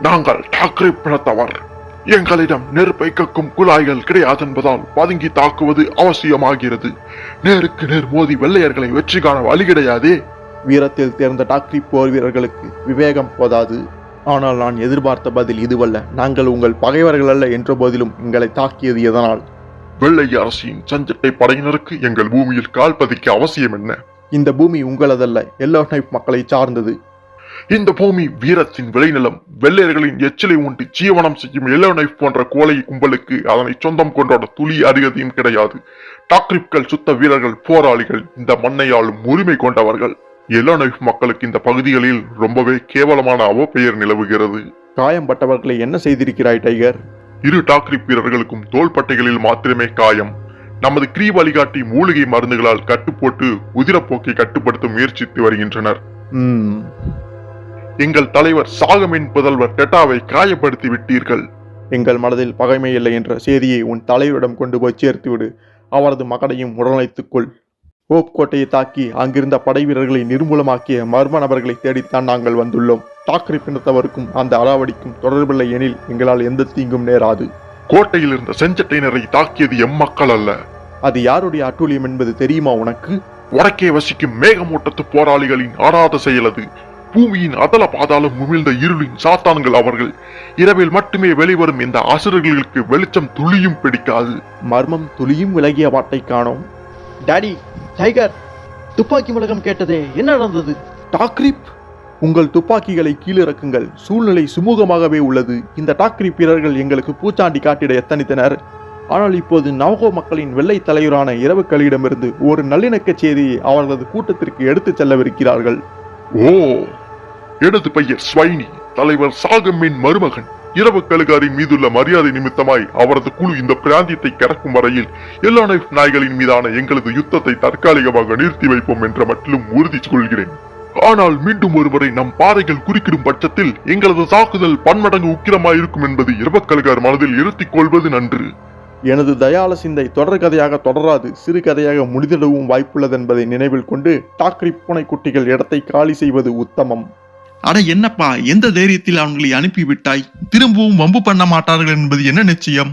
நாங்கள் டாக்ரிப் பிணத்தவர். எங்களிடம் நெருப்பை கக்கும் குழாய்கள் கிடையாது என்பதால் பதுங்கி தாக்குவது அவசியமாகிறது. நேருக்கு நேர் மோதி வெள்ளையர்களை வெற்றி காண வழி கிடையாதே. வீரத்தில் தேர்ந்த டாக்ரிப் போர் வீரர்களுக்கு விவேகம் போதாது. ஆனால் நான் எதிர்பார்த்த பதில் இதுவல்ல. நாங்கள் உங்கள் பகைவர்கள் அல்ல என்ற போதிலும் எங்களை தாக்கியது எதனால்? வெள்ளை அரசின் சஞ்சட்டை படையினருக்கு எங்கள் பூமியில் கால் பதிக்க அவசியம் என்ன? இந்த பூமி உங்களதல்ல, எல்லோ நைஃப் மக்களை சார்ந்தது. இந்த பூமி வீரத்தின் விளைநிலம். வெள்ளையர்களின் எச்சிலை உண்டு ஜீவனம் செய்யும் எல்லோ நைஃப் போன்ற கோலை கும்பலுக்கு அதனை சொந்தம் கொண்டாட துளி அருகதையும் கிடையாது. டாக்ரிப்கள் சுத்த வீரர்கள், போராளிகள், இந்த மண்ணை ஆளும் உரிமை கொண்டவர்கள். எல்லோ நைஃப் மக்களுக்கு இந்த பகுதிகளில் ரொம்பவே கேவலமான அவப்பெயர் நிலவுகிறது. காயம்பட்டவர்களை என்ன செய்திருக்கிறாய் டைகர்? இரு டாக்ரிப் வீரர்களுக்கும் தோள்பட்டைகளில் மாத்திரமே காயம். நமது கிரி வழிகாட்டி மூலிகை மருந்துகளால் கட்டுப்போட்டு உதிரப்போக்கை கட்டுப்படுத்த முயற்சித்து வருகின்றனர். எங்கள் தலைவர் சாகமின் புதல்வர் டெட்டாவை காயப்படுத்தி விட்டீர்கள். எங்கள் மனதில் பகைமை இல்லை என்ற செய்தியை உன் தலைவரிடம் கொண்டு போய் சேர்த்துவிடு. அவரது மகனையும் உடனழைத்துக்கொள். ஹோப் கோட்டையை தாக்கி அங்கிருந்த படை வீரர்களை நிர்மூலமாக்கிய மர்ம நபர்களை தேடித்தான் நாங்கள் வந்துள்ளோம். டாக்கரி பின்னத்தவருக்கும் அந்த அடாவடிக்கும் தொடர்பில்லை எனில் எங்களால் எந்த தீங்கும் நேராது. கோட்டையில் இருந்த செஞ்சட்டையினரை தாக்கியது எம்மக்கள் அல்ல. அது யாருடைய அட்டூழியம் என்பது தெரியுமா உனக்கு? வடக்கே வசிக்கும் மேகமூட்டத்து போராளிகளின் ஆடாத செயலது. பூமியின் அதல பாதாளம் உமிழ்ந்த இருளின் சாத்தான்கள் அவர்கள். இரவில் மட்டுமே வெளிவரும் இந்த அசுரர்களுக்கு வெளிச்சம் துளியும் பிடிக்காது. மர்மம் துளியும் விலகிய வாட்டை காணோம். டாடி, டைகர், துப்பாக்கி முழக்கம் கேட்டதே, என்ன நடந்தது? டாக்ரிப், உங்கள் துப்பாக்கிகளை கீழிறக்குங்கள். சூழ்நிலை சுமூகமாகவே உள்ளது. இந்த டாக்ரிப் வீரர்கள் எங்களுக்கு பூச்சாண்டி காட்டிட எத்தனித்தனர். ஆனால் இப்போது நவகோ மக்களின் வெள்ளை தலைவரான இரவுக்களிடமிருந்து ஒரு நல்லிணக்க செய்தியை அவர்களது கூட்டத்திற்கு எடுத்துச் செல்லவிருக்கிறார்கள். ஓ, எனது பெயர் ஸ்வைனி, தலைவர் சாகமின் மருமகன். இரவு கழுகாரின் மீதுள்ள மரியாதை நிமித்தமாய் அவரது குழு இந்த பிராந்தியத்தை கடக்கும் வரையில் எல்லா நாய்களின் மீதான எங்களது யுத்தத்தை தற்காலிகமாக நிறுத்தி வைப்போம் என்ற மட்டிலும் உறுதி கொள்கிறேன். ஆனால் மீண்டும் ஒருமுறை நம் பாதைகள் குறுக்கிடும் பட்சத்தில் எங்களது தாக்குதல் பன்மடங்கு உக்கிரமாயிருக்கும் என்பது இரவு கழுகார் மனதில் இருத்திக் கொள்வது நன்று. எனது தயால சிந்தை தொடர் கதையாக தொடராது, சிறு கதையாக முடிந்திடவும் வாய்ப்புள்ளது என்பதை நினைவில் கொண்டு டாக்ரிப் பூனைக்குட்டிகள் இடத்தை காலி செய்வது உத்தமம். அட என்னப்பா, எந்த தைரியத்தில் அவங்களை அனுப்பிவிட்டாய்? திரும்பவும் வம்பு பண்ண மாட்டார்கள் என்பது என்ன நிச்சயம்?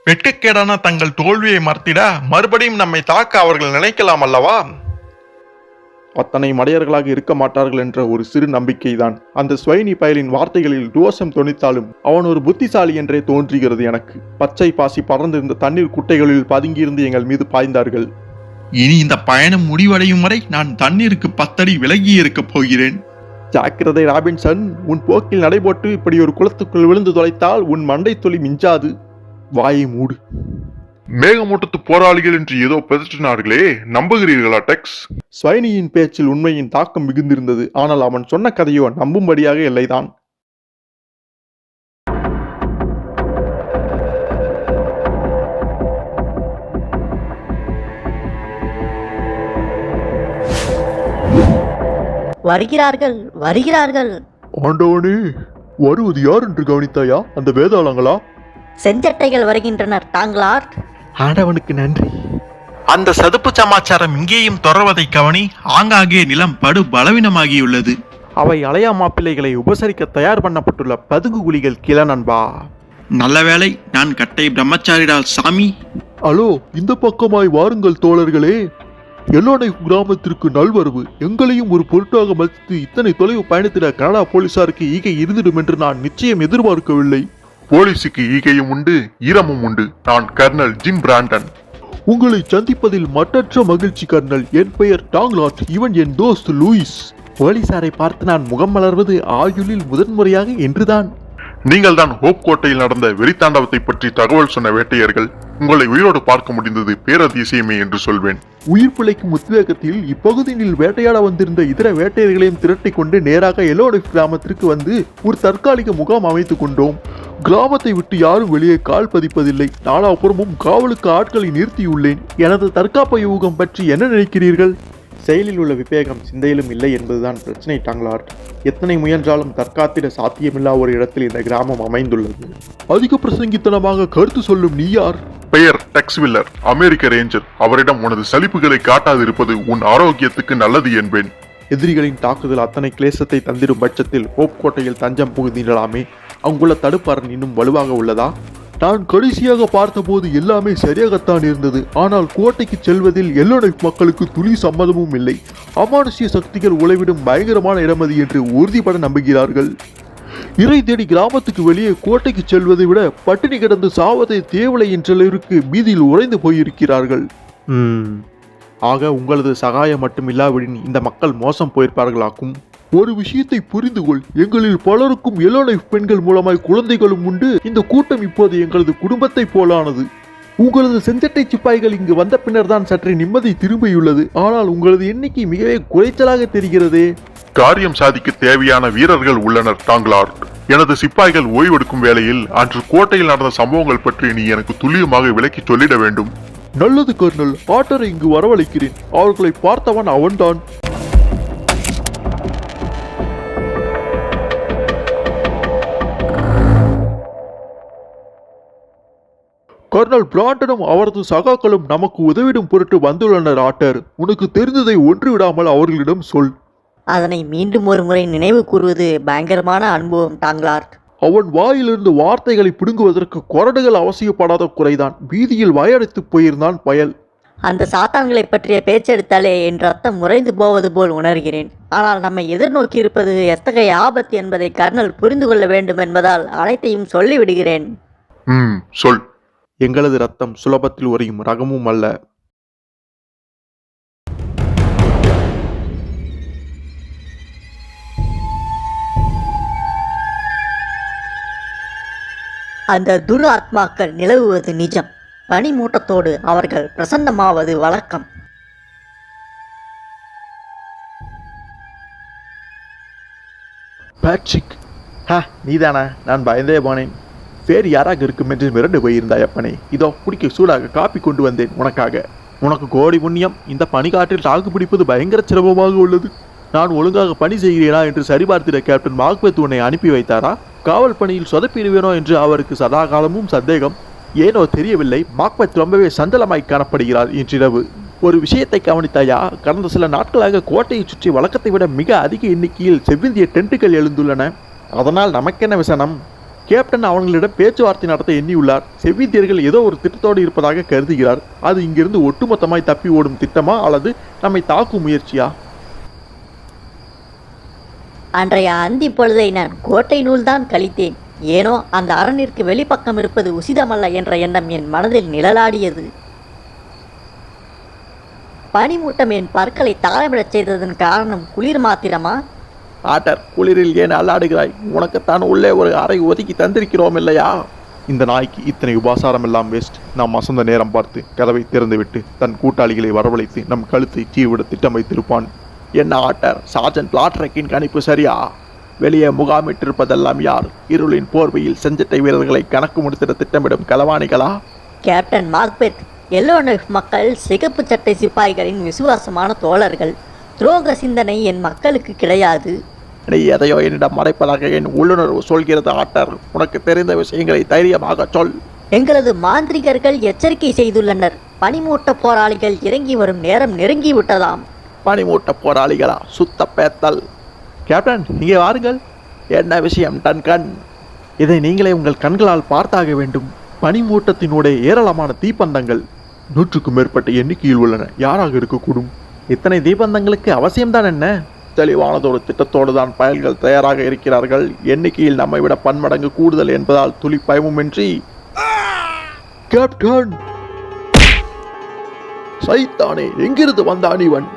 வெட்கக்கேடான தங்கள் தோல்வியை மறுத்திட மறுபடியும் நம்மை தாக்க அவர்கள் நினைக்கலாம் அல்லவா? அத்தனை மடையர்களாக இருக்க மாட்டார்கள் என்ற ஒரு சிறு நம்பிக்கைதான். அந்த ஸ்வைனி பயலின் வார்த்தைகளில் ரோஷம் தொனித்தாலும் அவன் ஒரு புத்திசாலி என்றே தோன்றுகிறது எனக்கு. பச்சை பாசி பறந்திருந்த தண்ணீர் குட்டைகளில் பதுங்கியிருந்து எங்கள் மீது பாய்ந்தார்கள். இனி இந்த பயணம் முடிவடையும் வரை நான் தண்ணீருக்கு 10 அடி விலகி இருக்கப் போகிறேன். ஜாக்கிரதை ராபின்சன், உன் போக்கில் நடைபோட்டு இப்படி ஒரு குளத்துக்குள் விழுந்து தொலைத்தால் உன் மண்டை தொலி மிஞ்சாது. வாயை மூடு. மேகமூட்டத்து போராளிகள் என்று ஏதோ பெதற்றினார்களே, நம்புகிறீர்களா டெக்ஸ்? ஸ்வைனியின் பேச்சில் உண்மையின் தாக்கம் மிகுந்திருந்தது. ஆனால் அவன் சொன்ன கதையோ நம்பும்படியாக இல்லைதான். வருகிறார்கள், வருகிறார்கள். ஆண்டவனே, வருவது யார் என்று கவனித்தாயா? அந்த வேதாளங்களா? செஞ்சட்டைகள் வருகின்றனர் தாங்களார். ஆண்டவனுக்கு நன்றி. அந்த சதுப்பு சமாச்சாரம் இங்கேயும் தொடர்வதை கவனி. ஆங்காங்கே நிலம் படு பலவீனமாகியுள்ளது. அவை அலையா மாப்பிள்ளைகளை உபசரிக்க தயார் பண்ணப்பட்டுள்ள பதுங்கு குழிகள் கிள நண்பா. நல்ல வேளை, நான் கட்டை பிரம்மச்சாரிடால் சாமி. அலோ, இந்த பக்கமாய் வாருங்கள் தோழர்களே. எல்லோனை கிராமத்திற்கு நல்வரவு. எங்களையும் ஒரு பொருட்டாக மதித்து இத்தனை தொலைவு பயணித்திட கனடா போலீசாருக்கு ஈகை இருந்திடும் என்று நான் நிச்சயம் எதிர்பார்க்கவில்லை. போலீசுக்கு ஈகையும் உண்டு, ஈரமும் உண்டு. நான் கர்னல் ஜிம் பிராண்டன். உங்களை சந்திப்பதில் மட்டற்ற மகிழ்ச்சி கர்னல். என் பெயர் டாங்லாட். இவன் என் தோஸ்த் லூயிஸ். போலீசாரை பார்த்து நான் முகம் மலர்வது ஆயுளில் முதன்முறையாக என்றுதான். நீங்கள் தான் ஹோப் கோட்டையில் நடந்த வெறித்தாண்டவத்தை பற்றி தகவல் சொன்ன வேட்டையர்கள். உங்களை உயிரோடு பார்க்க முடிந்தது பேரதிசயமே என்று சொல்வேன். உயிர் பிழைக்கும் உத்வேகத்தில் இப்பகுதியில் வேட்டையாட வந்திருந்த இதர வேட்டையர்களையும் திரட்டி கொண்டு நேராக எல்லோடைஃப் கிராமத்திற்கு வந்து ஒரு தற்காலிக முகாம் அமைத்துக் கொண்டோம். கிராமத்தை விட்டு யாரும் வெளியே கால் பதிப்பதில்லை. நாலாபுறமும் காவலுக்கு ஆட்களை நிறுத்தியுள்ளேன். எனது தற்காப்பு யூகம் பற்றி என்ன நினைக்கிறீர்கள்? செயலில் உள்ள விவேகம் சிந்தையிலும் இல்லை என்பதுதான் பிரச்சனை டாங்லாட். எத்தனை முயன்றாலும் தற்காத்திட சாத்தியமில்லா ஒரு இடத்தில் இந்த கிராமம் அமைந்துள்ளது. அதிக பிரசங்கித்தனமாக கருத்து சொல்லும் நீ யார்? பெயர் டெக்ஸ்வில்லர், அமெரிக்க ரேஞ்சர். அவரிடம் உனது சலிப்புகளை காட்டாதிருப்பது உன் ஆரோக்கியத்துக்கு நல்லது என்பேன். எதிரிகளின் தாக்குதல் அத்தனை கிளேசத்தை தந்திடும் பட்சத்தில் ஹோப் கோட்டையில் தஞ்சம் புகுந்திடலாமே. அங்குள்ள தடுப்பரண் இன்னும் வலுவாக உள்ளதா? நான் கடைசியாக பார்த்தபோது எல்லாமே சரியாகத்தான் இருந்தது. ஆனால் கோட்டைக்கு செல்வதில் எல்லோடைஃப் மக்களுக்கு துளி சம்மதமும் இல்லை. அமானுஷ்ய சக்திகள் உழைவிடும் பயங்கரமான இடமதி என்று உறுதிபட நம்புகிறார்கள். இறை தேடி கிராமத்துக்கு வெளியே கோட்டைக்கு செல்வதை விட பட்டினி கிடந்து சாவதை தேவலை என்றளவிற்கு மீதியில் உறைந்து போயிருக்கிறார்கள். ஆக உங்களது சகாயம் மட்டும் இல்லாவிடின் இந்த மக்கள் மோசம் போயிருப்பார்களாக்கும். ஒரு விஷயத்தை புரிந்து கொள். எங்களில் பலருக்கும் எல்லோலைஃப் பெண்கள் மூலமாய் குழந்தைகளும் உண்டு. இந்த கூட்டம் இப்போது எங்களது குடும்பத்தை போலானது. உங்களது செஞ்சட்டை சிப்பாய்கள் இங்கு வந்த பின்னர் தான் சற்றே நிம்மதி திரும்பியுள்ளது. ஆனால் உங்களது எண்ணிக்கை மிகவே குறைச்சலாக தெரிகிறதே. காரியம் சாதிக்க தேவையான வீரர்கள் உள்ளனர் டாங்லாட். எனது சிப்பாய்கள் ஓய்வெடுக்கும் வேளையில் அன்று கோட்டையில் நடந்த சம்பவங்கள் பற்றி நீ எனக்கு துல்லியமாக விளக்கி சொல்லிட வேண்டும். நல்லது கர்னல், ஆட்டரை இங்கு வரவழைக்கிறேன். அவர்களை பார்த்தவன் அவன்தான். கர்னல் பிராண்டனும் அவரது சகாக்களும் நமக்கு உதவிடும் பொருட்டு வந்துள்ளனர் ஆட்டர். உனக்கு தெரிந்ததை ஒன்று விடாமல் அவர்களிடம் சொல். அதனை மீண்டும் ஒரு முறை நினைவு கூறுவது பயங்கரமான அனுபவம் டாங்லார்ட். அவன் வாயிலிருந்து வார்த்தைகளை பிடுங்குவதற்கு கொரடுகள் அவசியப்படாத குறைதான். வீதியில் வயடித்து போயிருந்தான் பயல். அந்த சாத்தான்களை பற்றிய பேச்செடுத்தாலே என் ரத்தம் உறைந்து போவது போல் உணர்கிறேன். ஆனால் நம்மை எதிர்நோக்கி இருப்பது எத்தகைய ஆபத்து என்பதை கர்னல் புரிந்து கொள்ள வேண்டும் என்பதால் அனைத்தையும் சொல்லிவிடுகிறேன். சொல். எங்களது ரத்தம் சுலபத்தில் உறையும் ரகமும் அல்ல. அந்த துரு ஆத்மாக்கள் நிலவுவது நிஜம். பனிமூட்டத்தோடு அவர்கள் பிரசன்னமாவது வழக்கம். பேட்ரிக், நீதானா? நான் பயந்தே போனேன். வேறு யாராக இருக்கும் என்று மிரண்டு போயிருந்தாய் அப்பனே. இதோ குடிக்க சூடாக காப்பி கொண்டு வந்தேன் உனக்காக. உனக்கு கோடி புண்ணியம். இந்த பனிக்காற்றில் தாக்கு பிடிப்பது பயங்கர சிரமமாக உள்ளது. நான் ஒழுங்காக பணி செய்கிறேனா என்று சரிபார்த்திட கேப்டன் மாக்பெத் உன்னை அனுப்பி வைத்தாரா? காவல் பணியில் சொதப்பிடுவேனோ என்று அவருக்கு சதா காலமும் சந்தேகம். ஏனோ தெரியவில்லை, மாக்பெத் ரொம்பவே சஞ்சலமாய் காணப்படுகிறார் இன்றிரவு. ஒரு விஷயத்தை கவனித்தாயா? கடந்த சில நாட்களாக கோட்டையை சுற்றி வழக்கத்தை விட மிக அதிக எண்ணிக்கையில் செவ்விந்திய டென்ட்டுகள் எழுந்துள்ளன. அதனால் நமக்கென்ன விசனம்? கேப்டன் அவர்களிடம் பேச்சுவார்த்தை நடத்த எண்ணியுள்ளார். செவ்விந்தியர்கள் ஏதோ ஒரு திட்டத்தோடு இருப்பதாக கருதுகிறார். அது இங்கிருந்து ஒட்டுமொத்தமாய் தப்பி ஓடும் திட்டமா அல்லது நம்மை தாக்கும் முயற்சியா? அன்றைய அந்தி பொழுதை நான் கோட்டை நூல்தான் கழித்தேன். ஏனோ அந்த அரணிற்கு வெளிப்பக்கம் இருப்பது உசிதமல்ல என்ற எண்ணம் என் மனதில் நிழலாடியது. பனிமூட்டம் என் பற்களை தாளமிடச் செய்ததன் காரணம் குளிர் மாத்திரமா? ஆட்டர், குளிரில் ஏன் அல்லாடுகிறாய்? உனக்குத்தான் உள்ளே ஒரு அறை ஒதுக்கி தந்திருக்கிறோம் இல்லையா? இந்த நாய்க்கு இத்தனை உபாசாரம் எல்லாம் வேஸ்ட். நாம் வசந்த நேரம் பார்த்து கதவை திறந்துவிட்டு தன் கூட்டாளிகளை வரவழைத்து நம் கழுத்தை சீவிட திட்டம் வைத்திருப்பான். என்ன ஆட்டர், சார்ஜென்ட் லாட்ரக்கின் கணிப்பு சரியா? வெளியே முகாமிட்டிருப்பதெல்லாம் யார்? இருளின் போர்வையில் செஞ்சட்டை வீரர்களை கணக்கு முடித்திட திட்டமிடும் களவாணிகளா? கேப்டன் மாக்பெத், எல்லோ நைஃப் மக்கள் சிகப்பு சட்டை சிப்பாய்களின் விசுவாசமான தோழர்கள். துரோக சிந்தனை என் மக்களுக்கு கிடையாது. நீ எதையோ என்னிடம் மறைப்பதாக என் உள்ளுணர்வு சொல்கிறது ஆட்டர். உனக்கு தெரிந்த விஷயங்களை தைரியமாக சொல். எங்களது மாந்திரிகர்கள் எச்சரிக்கை செய்துள்ளனர். பனிமூட்ட போராளிகள் இறங்கி வரும் நேரம் நெருங்கிவிட்டதாம். பனிமூட்ட போராளிகளா? சுத்த பேத்தல். கேப்டன், இங்கே வாருங்கள். என்ன விஷயம் டன்கன்? இதை நீங்களே உங்கள் கண்களால் பார்த்தாக வேண்டும். பனிமூட்டத்தினுடைய ஏராளமான தீப்பந்தங்கள் 100க்கும் மேற்பட்ட எண்ணிக்கையில் உள்ளன. யாராக இருக்கக்கூடும்? இத்தனை தீப்பந்தங்களுக்கு அவசியம்தான் என்ன? தெளிவானதொரு திட்டத்தோடு தான் பயல்கள் தயாராக இருக்கிறார்கள். எண்ணிக்கையில் நம்மை விட பன்மடங்கு கூடுதல் என்பதால் துளி பயமுமின்றி. கேப்டன், சைத்தானே, எங்கிருந்து வந்தான் இவன்?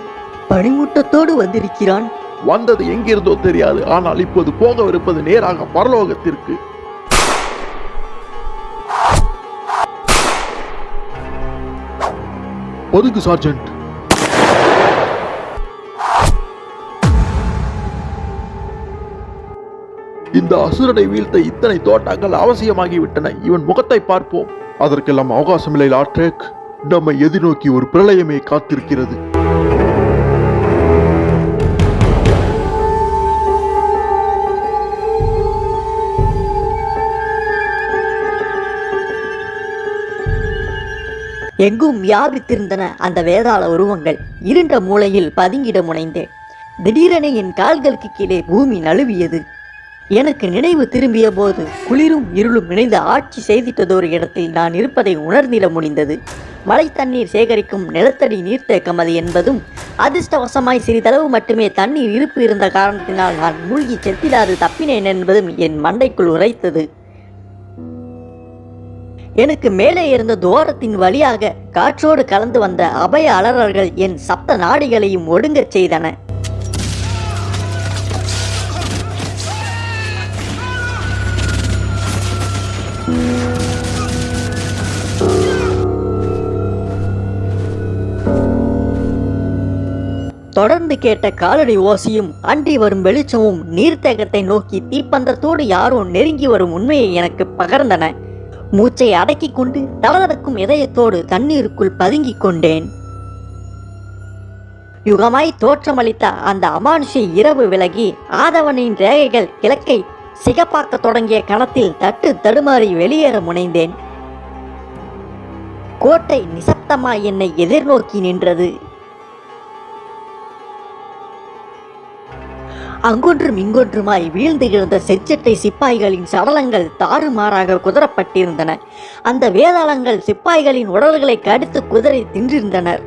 பனிமூட்டத்தோடு வந்திருக்கிறான். வந்தது எங்கிருந்தோ தெரியாது. ஆனால் இப்போது போகவிருப்பது நேராக பரலோகத்திற்கு. ஒதுங்கு சார்ஜென்ட். இந்த அசுரனை வீழ்த்த இத்தனை தோட்டாக்கள் அவசியமாகிவிட்டன. இவன் முகத்தை பார்ப்போம். அதற்கெல்லாம் அவகாசமில்லை லாட்ரேக். நம்மை எதிர்நோக்கி ஒரு பிரளயமே காத்திருக்கிறது. எங்கும் வியாபித்திருந்தன அந்த வேதாள உருவங்கள். இருண்ட மூலையில் பதுங்கிட முனைந்தேன். திடீரென என் கால்களுக்கு கீழே பூமி நழுவியது. எனக்கு நினைவு திரும்பிய போது குளிரும் இருளும் இணைந்து ஆட்சி செய்திட்டதொரு இடத்தில் நான் இருப்பதை உணர்ந்திட முடிந்தது. மழை தண்ணீர் சேகரிக்கும் நிலத்தடி நீர்த்தேக்கம் அது என்பதும், அதிர்ஷ்டவசமாய் சிறிதளவு மட்டுமே தண்ணீர் இருப்பு இருந்த காரணத்தினால் நான் மூழ்கி செத்திடாது தப்பினேன் என்பதும் என் மண்டைக்குள் உரைத்தது. எனக்கு மேலே இருந்த துவாரத்தின் வழியாக காற்றோடு கலந்து வந்த அபய அலறல்கள் என் சப்த நாடிகளையும் ஒடுங்கச் செய்தன. தொடர்ந்து கேட்ட காலடி ஓசையும் அன்றி வரும் வெளிச்சமும் நீர்த்தேக்கத்தை நோக்கி தீப்பந்தத்தோடு யாரோ நெருங்கி வரும் உண்மையை எனக்கு பகர்ந்தன. மூச்சை அடக்கிக் கொண்டு தளதடக்கும் இதயத்தோடு தண்ணீருக்குள் பதுங்கிக் கொண்டேன். யுகமாய் தோற்றமளித்த அந்த அமானுஷ இரவு விலகி ஆதவனின் ரேகைகள் கிழக்கை சிகப்பாக்க தொடங்கிய கணத்தில் தட்டு தடுமாறி வெளியேற முனைந்தேன். கோட்டை நிசப்தமாய் என்னை எதிர்நோக்கி நின்றது. அங்கொன்றும் இங்கொன்றுமாய் வீழ்ந்து கிடந்த செஞ்சட்டை சிப்பாய்களின் சடலங்கள் தாறுமாறாக குதறப்பட்டிருந்தன. அந்த வேதாளங்கள் சிப்பாய்களின் உடல்களை கடித்து குதறி தின்றிருந்தனர்.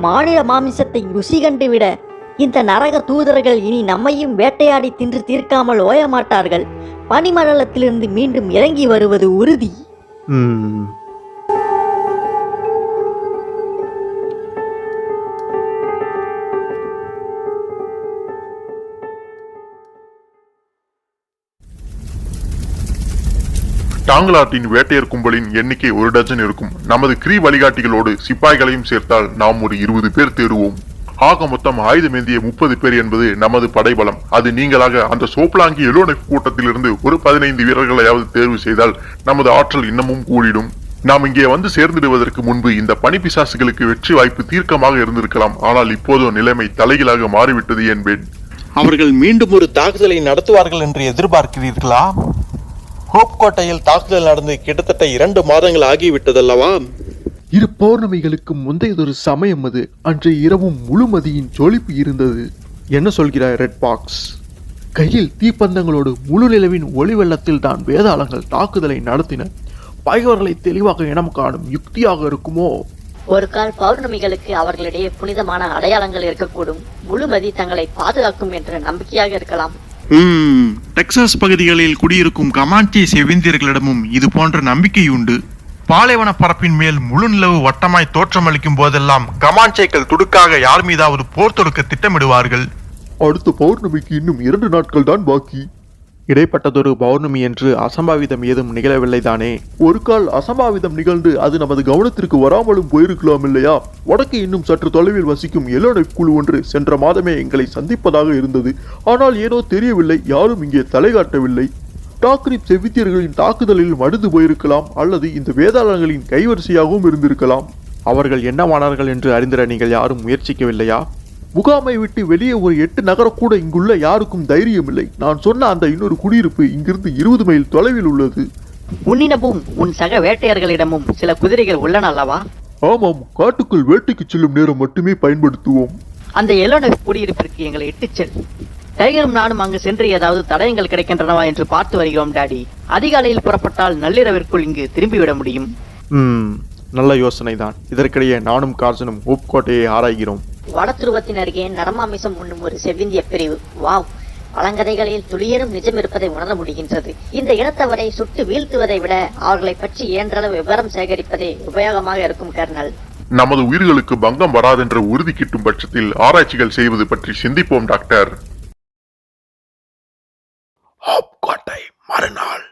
மானிட மாமிசத்தை ருசி கண்டுவிட இந்த நரக தூதர்கள் இனி நம்மையும் வேட்டையாடி தின்று தீர்க்காமல் ஓயமாட்டார்கள். பனிமண்டலத்திலிருந்து மீண்டும் இறங்கி வருவது உறுதி. டாங்கலாட்டின் வேட்டையர் கும்பலின் எண்ணிக்கை 1 டஜன் இருக்கும். நமது கிரீ வழிகாட்டிகளோடு சிப்பாய்களையும் சேர்த்தால் நாம் ஒரு 20 பேர் தேடுவோம். ஆக மொத்தம் ஆயுதமேந்திய 30 பேர் என்பது நமது படைபலம். அது நீங்களாக அந்த சோப்லாங்கி எலோனெஃப் கூட்டத்திலிருந்து ஒரு 15 வீரர்களையாவது தேர்வு செய்தால் நமது ஆற்றல் இன்னமும் கூடிடும். நாம் இங்கே வந்து சேர்ந்துடுவதற்கு முன்பு இந்த பனிப்பிசாசுகளுக்கு வெற்றி வாய்ப்பு தீர்க்கமாக இருந்திருக்கலாம். ஆனால் இப்போதோ நிலைமை தலைகீழாக மாறிவிட்டது என்பேன். அவர்கள் மீண்டும் ஒரு தாக்குதலை நடத்துவார்கள் என்று எதிர்பார்க்கிறீர்களா? ஹோப் கோட்டையில் தாக்குதல் நடந்து கிட்டத்தட்ட 2 மாதங்கள் ஆகிவிட்டதல்லவா? 2 பௌர்ணமிகளுக்கு முந்தையதொரு சமயம் அது. அன்றைய இரவும் முழுமதியின் ஜொலிப்பு இருந்தது. என்ன சொல்கிறாய் ரெட் பாக்ஸ்? கையில் தீப்பந்தங்களோடு முழு நிலவின் ஒளி வெள்ளத்தில் தான் வேதாளங்கள் தாக்குதலை நடத்தின. பகைவர்களை தெளிவாக இனம் காணும் யுக்தியாக இருக்குமோ? ஒரு கால் பௌர்ணமிகளுக்கு அவர்களிடையே புனிதமான அடையாளங்கள் இருக்கக்கூடும். முழுமதி தங்களை பாதுகாக்கும் என்ற நம்பிக்கையாக இருக்கலாம். டெக்சாஸ் பகுதிகளில் குடியிருக்கும் கமான்ச்சி செவிந்தியர்களிடமும் இது போன்ற நம்பிக்கை உண்டு. பாலைவன பரப்பின் மேல் முழு நிலவு வட்டமாய் தோற்றமளிக்கும் போதெல்லாம் கமான்சைகள் துடுக்காக யார் மீதாவது போர் தொடுக்க திட்டமிடுவார்கள். அடுத்த பௌர்ணமிக்கு இன்னும் 2 நாட்கள் தான் பாக்கி. இடைப்பட்டதொரு பௌர்ணமி என்று அசம்பாவிதம் ஏதும் நிகழவில்லை தானே? ஒரு கால் அசம்பாவிதம் நிகழ்ந்து அது நமது கவனத்திற்கு வராமலும் போயிருக்கலாம் இல்லையா? வடக்கு இன்னும் சற்று தொலைவில் வசிக்கும் எலோனெஃப் குழு ஒன்று சென்ற மாதமே எங்களை சந்திப்பதாக இருந்தது. ஆனால் ஏனோ தெரியவில்லை, யாரும் இங்கே தலைகாட்டவில்லை. டாக்ரிப் செவித்தியர்களின் தாக்குதலில் மடிந்து போயிருக்கலாம், அல்லது இந்த வேதாளங்களின் கைவரிசையாகவும் இருந்திருக்கலாம். அவர்கள் என்னவானார்கள் என்று அறிந்திட நீங்கள் யாரும் முயற்சிக்கவில்லையா? முகாமை விட்டு வெளியே ஒரு 8 நகரக்கூட இங்குள்ள யாருக்கும் தைரியம் இல்லை. நான் சொன்ன அந்த இன்னொரு குடியிருப்பு இங்கிருந்து 20 மைல் தொலைவில் உள்ளது. உன்னிடமும் உன் சக வேட்டையர்களிடமும் சில குதிரைகள் உள்ளன அல்லவா? ஆமாம், காட்டுக்குள் வேட்டைக்கு செல்லும் நேரம் மட்டுமே பயன்படுத்துவோம். அந்த எலோனெஃப் குடியிருப்பிற்கு எங்களை இட்டுச் செல். டைகரும் நானும் அங்கு சென்று ஏதாவது தடயங்கள் கிடைக்கின்றனவா என்று பார்த்து வருகிறோம் டாடி. அதிகாலையில் புறப்பட்டால் நள்ளிரவிற்குள் இங்கு திரும்பிவிட முடியும். நல்ல யோசனை தான். இதற்கிடையே நானும் கார்சனும் ஹோப் கோட்டையை ஆராய்கிறோம். வடதுருவத்தின் அருகே நரமாமிசம் உண்ணும் ஒரு செவ்விந்திய பிரிவு. வாவ், பழங்கதைகளில் துளியேறும் நிஜம் இருப்பதை உணர முடிகின்றது. இந்த இனத்தவரை சுட்டு வீழ்த்துவதை விட அவர்களை பற்றி இயன்றளவு விவரம் சேகரிப்பதே உபயோகமாக இருக்கும் கர்னல். நமது உயிர்களுக்கு பங்கம் வராதென்ற உறுதி கிட்டும் பட்சத்தில் ஆராய்ச்சிகள் செய்வது பற்றி சிந்திப்போம் டாக்டர். ஹோப் கோட்டை மறுநாள்.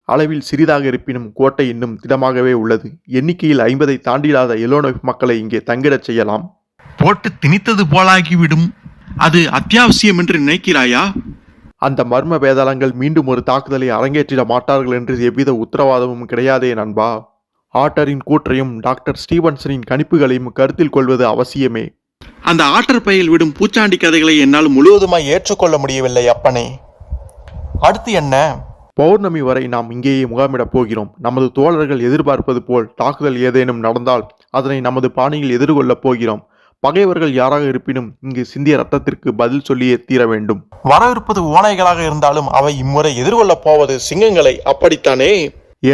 அளவில் சிறிதாக இருப்பினும் கோட்டை இன்னும் திடமாகவே உள்ளது. எண்ணிக்கையில் 50ஐ தாண்டிடாத எலோனெஃப் மக்களை இங்கே தங்கிடச் செய்யலாம். போட்டு திணித்தது போலாகிவிடும். அது அத்தியாவசியம் என்று நினைக்கிறாயா? அந்த மர்ம வேதாளங்கள் மீண்டும் ஒரு தாக்குதலை அரங்கேற்றிட மாட்டார்கள் என்று எவ்வித உத்தரவாதமும் கிடையாதே நண்பா. ஆட்டரின் கூற்றையும் டாக்டர் ஸ்டீவன்சனின் கணிப்புகளையும் கருத்தில் கொள்வது அவசியமே. அந்த ஆட்டர் பையில் விடும் பூச்சாண்டி கதைகளை என்னால் முழுவதுமாய் ஏற்றுக்கொள்ள முடியவில்லை அப்பனே. அடுத்து என்ன? பௌர்ணமி வரை நாம் இங்கேயே முகாமிடப் போகிறோம். நமது தோழர்கள் எதிர்பார்ப்பது போல் தாக்குதல் ஏதேனும் நடந்தால் அதனை நமது பாணியில் எதிர்கொள்ளப் போகிறோம். பகைவர்கள் யாராக இருப்பினும் இங்கு சிந்திய ரத்தத்திற்கு பதில் சொல்லியே தீர வேண்டும். வரவிருப்பது ஓநாய்களாக இருந்தாலும் அவை இம்முறை எதிர்கொள்ளப் போவது சிங்கங்களை, அப்படித்தானே?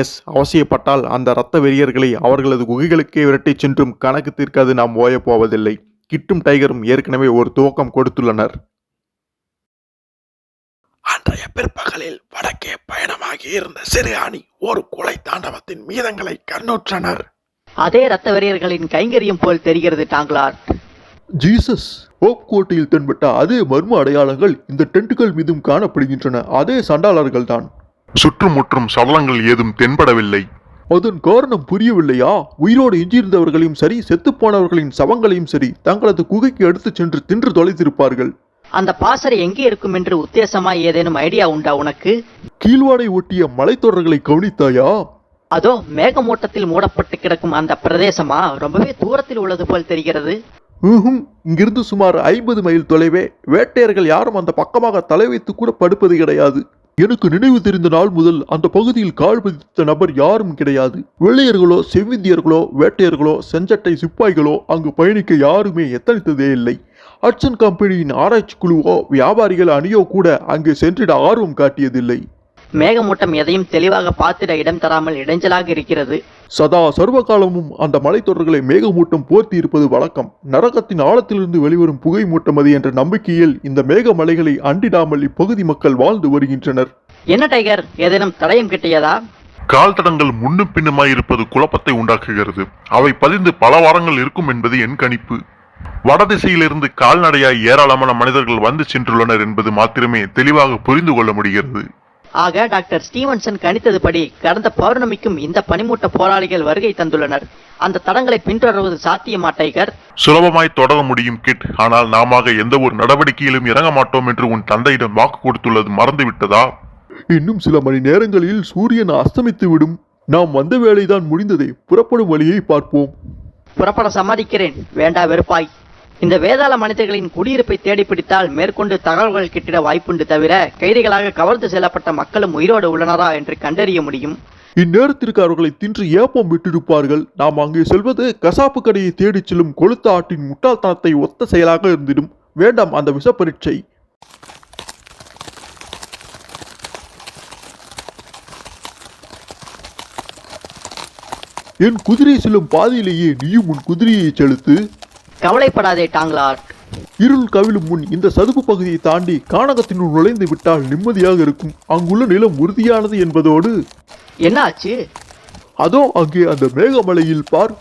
எஸ், அவசியப்பட்டால் அந்த இரத்த வெறியர்களை அவர்களது குகைகளுக்கே விரட்டிச் சென்றும் கணக்கு தீர்க்காது நாம் ஓயப் போவதில்லை. கிட்டும் டைகரும் ஏற்கனவே ஒரு துவக்கம் கொடுத்துள்ளனர். அன்றைய பிற்பகலில் வடக்கே பயணமாகி இருந்த சிறுகாணி ஒரு கொலை தாண்டவத்தின் மீதங்களை கண்ணுற்றனர். அதே இரத்த வெறியர்களின் கைங்கரியம் போல் தெரிகிறது டாங்லார். ஜீசஸ், ஹோப் கோட்டையில் தென்பட்ட அதே மர்ம அடையாளங்கள் இந்த டென்ட்டுகள் மீதும் காணப்படுகின்றன. அதே சண்டாளர்கள் தான். சுற்றுமுற்றும் சடலங்கள் ஏதும் தென்படவில்லை. அதன் காரணம் புரியவில்லையா? உயிரோடு எஞ்சியிருந்தவர்களையும் சரி, செத்துப்போனவர்களின் சவங்களையும் சரி தங்களது குகைக்கு எடுத்துச் சென்று தின்று தொலைத்திருப்பார்கள். அந்த பாசறை எங்கே இருக்கும் என்று உத்தேசமாய் ஏதேனும் ஐடியா உண்டா உனக்கு? கீழ்வாடை ஒட்டிய மலைத்தொடர்களை கவனித்தாயா? அதோ மேகமூட்டத்தில் மூடப்பட்டு கிடக்கும் அந்த பிரதேசமா? ரொம்பவே தூரத்தில் உள்ளது போல் தெரிகிறது. இங்கிருந்து சுமார் 50 மைல் தொலைவே. வேட்டையர்கள் யாரும் அந்த பக்கமாக தலை வைத்து கூட படுப்பது கிடையாது. எனக்கு நினைவு தெரிந்த நாள் முதல் அந்த பகுதியில் கால் பதித்த நபர் யாரும் கிடையாது. வெள்ளையர்களோ செவ்விந்தியர்களோ வேட்டையர்களோ செஞ்சட்டை சிப்பாய்களோ அங்கு பயணிக்க யாருமே எத்தனித்ததே இல்லை. ஹட்சன் கம்பெனியின் ஆராய்ச்சி குழுவோ வியாபாரிகள் அணியோ கூட அங்கு சென்றிட ஆர்வம் காட்டியதில்லை. மேகமூட்டம் எதையும் தெளிவாக பார்த்திட இடம் தராமல் இடைஞ்சலாக இருக்கிறது. சதா சர்வகாலமும் அந்த மலைத்தொடர்களை மேகமூட்டம் போர்த்தி இருப்பது வழக்கம். நரகத்தின் ஆழத்திலிருந்து வெளிவரும் புகை மூட்டம் அது என்ற நம்பிக்கையில் இந்த மேகமலைகளை அண்டிடாமல் இப்பகுதி மக்கள் வாழ்ந்து வருகின்றனர். என்ன டைகர், ஏதேனும் தடயம் கிட்டியதா? கால் தடங்கள் முன்னும் பின்னுமாய் இருப்பது குழப்பத்தை உண்டாக்குகிறது. அவை பதிந்து பல வாரங்கள் இருக்கும் என்பது என் கணிப்பு. வடதிசையிலிருந்து கால்நடையாய் ஏராளமான மனிதர்கள் வந்து சென்றுள்ளனர் என்பது மாத்திரமே தெளிவாக புரிந்து கொள்ள முடிகிறது. ஆக டாக்டர் ஸ்டீவன்சன் கணித்ததுபடி கடந்த பௌர்ணமிக்கும் இந்த பனிமூட்ட போராளிகள் வருகை தந்துள்ளனர். அந்த தடங்களை பின்தொடர்வது சாத்தியமா டைகர்? சுலபமாய் தொடர முடியும் கிட். ஆனால் நாம எந்த ஒரு நடவடிக்கையிலும் இறங்க மாட்டோம் என்று உன் தந்தையிடம் வாக்கு கொடுத்துள்ளது மறந்துவிட்டதா? இன்னும் சில மணி நேரங்களில் சூரியன் அஸ்தமித்து விடும். நாம் வந்த வேலைதான் முடிந்ததே. புறப்படும் வழியை பார்ப்போம். புறப்பட சம்மதிக்கிறேன். வேண்டா வெறுப்பாய். இந்த வேதாள மனிதர்களின் குடியிருப்பை தேடி பிடித்தால் மேற்கொண்டு தகவல்கள் கிட்டிட வாய்ப்புண்டு. தவிர கைதிகளாக கவர்ந்து செல்லப்பட்ட மக்களும் உயிரோடு உள்ளனரா என்று கண்டறிய முடியும். இந்நேரத்திற்கு அவர்களை தின்று ஏப்பம் விட்டிருப்பார்கள். நாம் அங்கே செல்வது கசாப்பு கடையை தேடிச் செல்லும் கொளுத்த ஆட்டின் முட்டாள்தனத்தை ஒத்த செயலாக இருந்திடும். வேண்டாம் அந்த விஷ பரீட்சை. என் குதிரை செல்லும் பாதையிலேயே நீயும் உன் குதிரையை செலுத்து. கவலைப்படாதே டாங்லாட். இருள் கவிழும் முன் இந்த சதுப்பு பகுதியை தாண்டி கானகத்தினுள் நுழைந்து விட்டால் நிம்மதியாக இருக்கும். அங்குள்ள நிலம் உறுதியானது என்பதோடு. என்ன ஆச்சு? அதோ அங்கே அந்த மேகமலையில் பார்.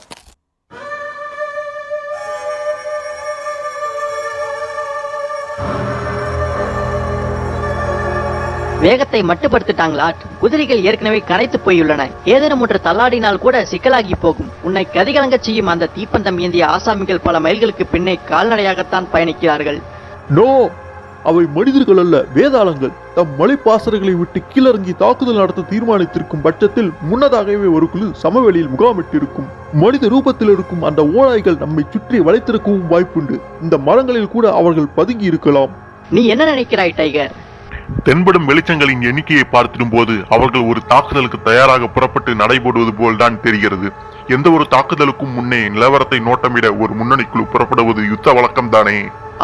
வேகத்தை மட்டுப்படுத்திட்டாங்களா? குதிரைகள் ஏற்கனவே கரைத்து போயுள்ளன. ஏதேனும் ஒன்று தள்ளாடினால் கூட சிக்கலாகி போகும். உன்னை கதிகலங்க செய்யும் அந்த தீப்பந்தம் ஏந்திய ஆசாமிகள் பல மைல்களுக்கு பின்னே கால்நடையாகத்தான் பயணிக்கிறார்கள். நோ, அவை மனிதர்கள் அல்ல, வேதாளங்கள். தம் மலைப்பாசறைகளை விட்டு கீழிறங்கி தாக்குதல் நடத்த தீர்மானித்திருக்கும் பட்சத்தில் முன்னதாகவே ஒரு குழு சமவெளியில் முகாமிட்டிருக்கும். மனித ரூபத்தில் இருக்கும் அந்த ஓநாய்கள் நம்மை சுற்றி வளைத்திருக்கவும் வாய்ப்புண்டு. இந்த மரங்களில் கூட அவர்கள் பதுங்கி இருக்கலாம். நீ என்ன நினைக்கிறாய் டைகர்? தென்படும் வெளிச்சங்களின் எண்ணிக்கையை பார்த்திடும் போது அவர்கள் ஒரு தாக்குதலுக்கு தயாராக புறப்பட்டு நடைபோடுவது போல்தான் தெரிகிறது. எந்த ஒரு தாக்குதலுக்கும் முன்னே நிலவரத்தை நோட்டமிட ஒரு முன்னணி குழு புறப்படுவது யுத்த வழக்கம் தானே.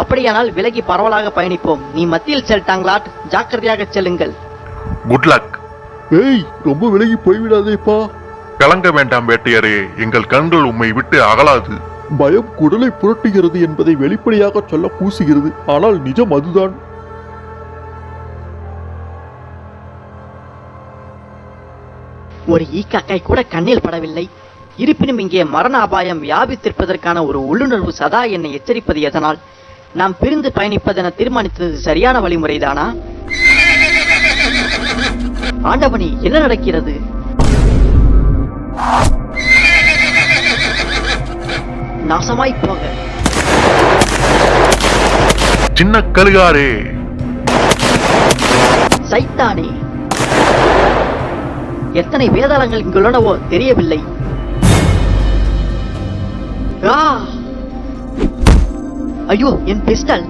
அப்படியானால் விலகி பரவலாக பயணிப்போம். நீ மத்தியில் செல்டாங்களாட். ஜாக்கிரதையாக செல்லுங்கள். Good luck. ஏய், ரொம்ப விலகி போய்விடாதேப்பா. கலங்க வேண்டாம் வேட்டையரே, எங்கள் கண்கள் உம்மை விட்டு அகலாது. பயம் குடலை புரட்டுகிறது என்பதை வெளிப்படையாக சொல்ல பூசுகிறது. ஆனால் நிஜம் அதுதான். ஒரு ஈக்காக்கை கூட கண்ணில் படவில்லை. இருப்பினும் இங்கே மரண அபாயம் வியாபித்திருப்பதற்கான ஒரு உள்ளுணர்வு சதா என்னை எச்சரிப்பது எதனால்? நாம் பிரிந்து பயணிப்பதென தீர்மானித்தது சரியான வழிமுறைதானா? ஆண்டவனே, என்ன நடக்கிறது? நாசமாய் போக. சின்ன கழுகாரே, சைத்தானே, எத்தனை வேதாளங்கள் இங்குள்ளனவோ தெரியவில்லை. ஐயோ, என் பிஸ்டல்!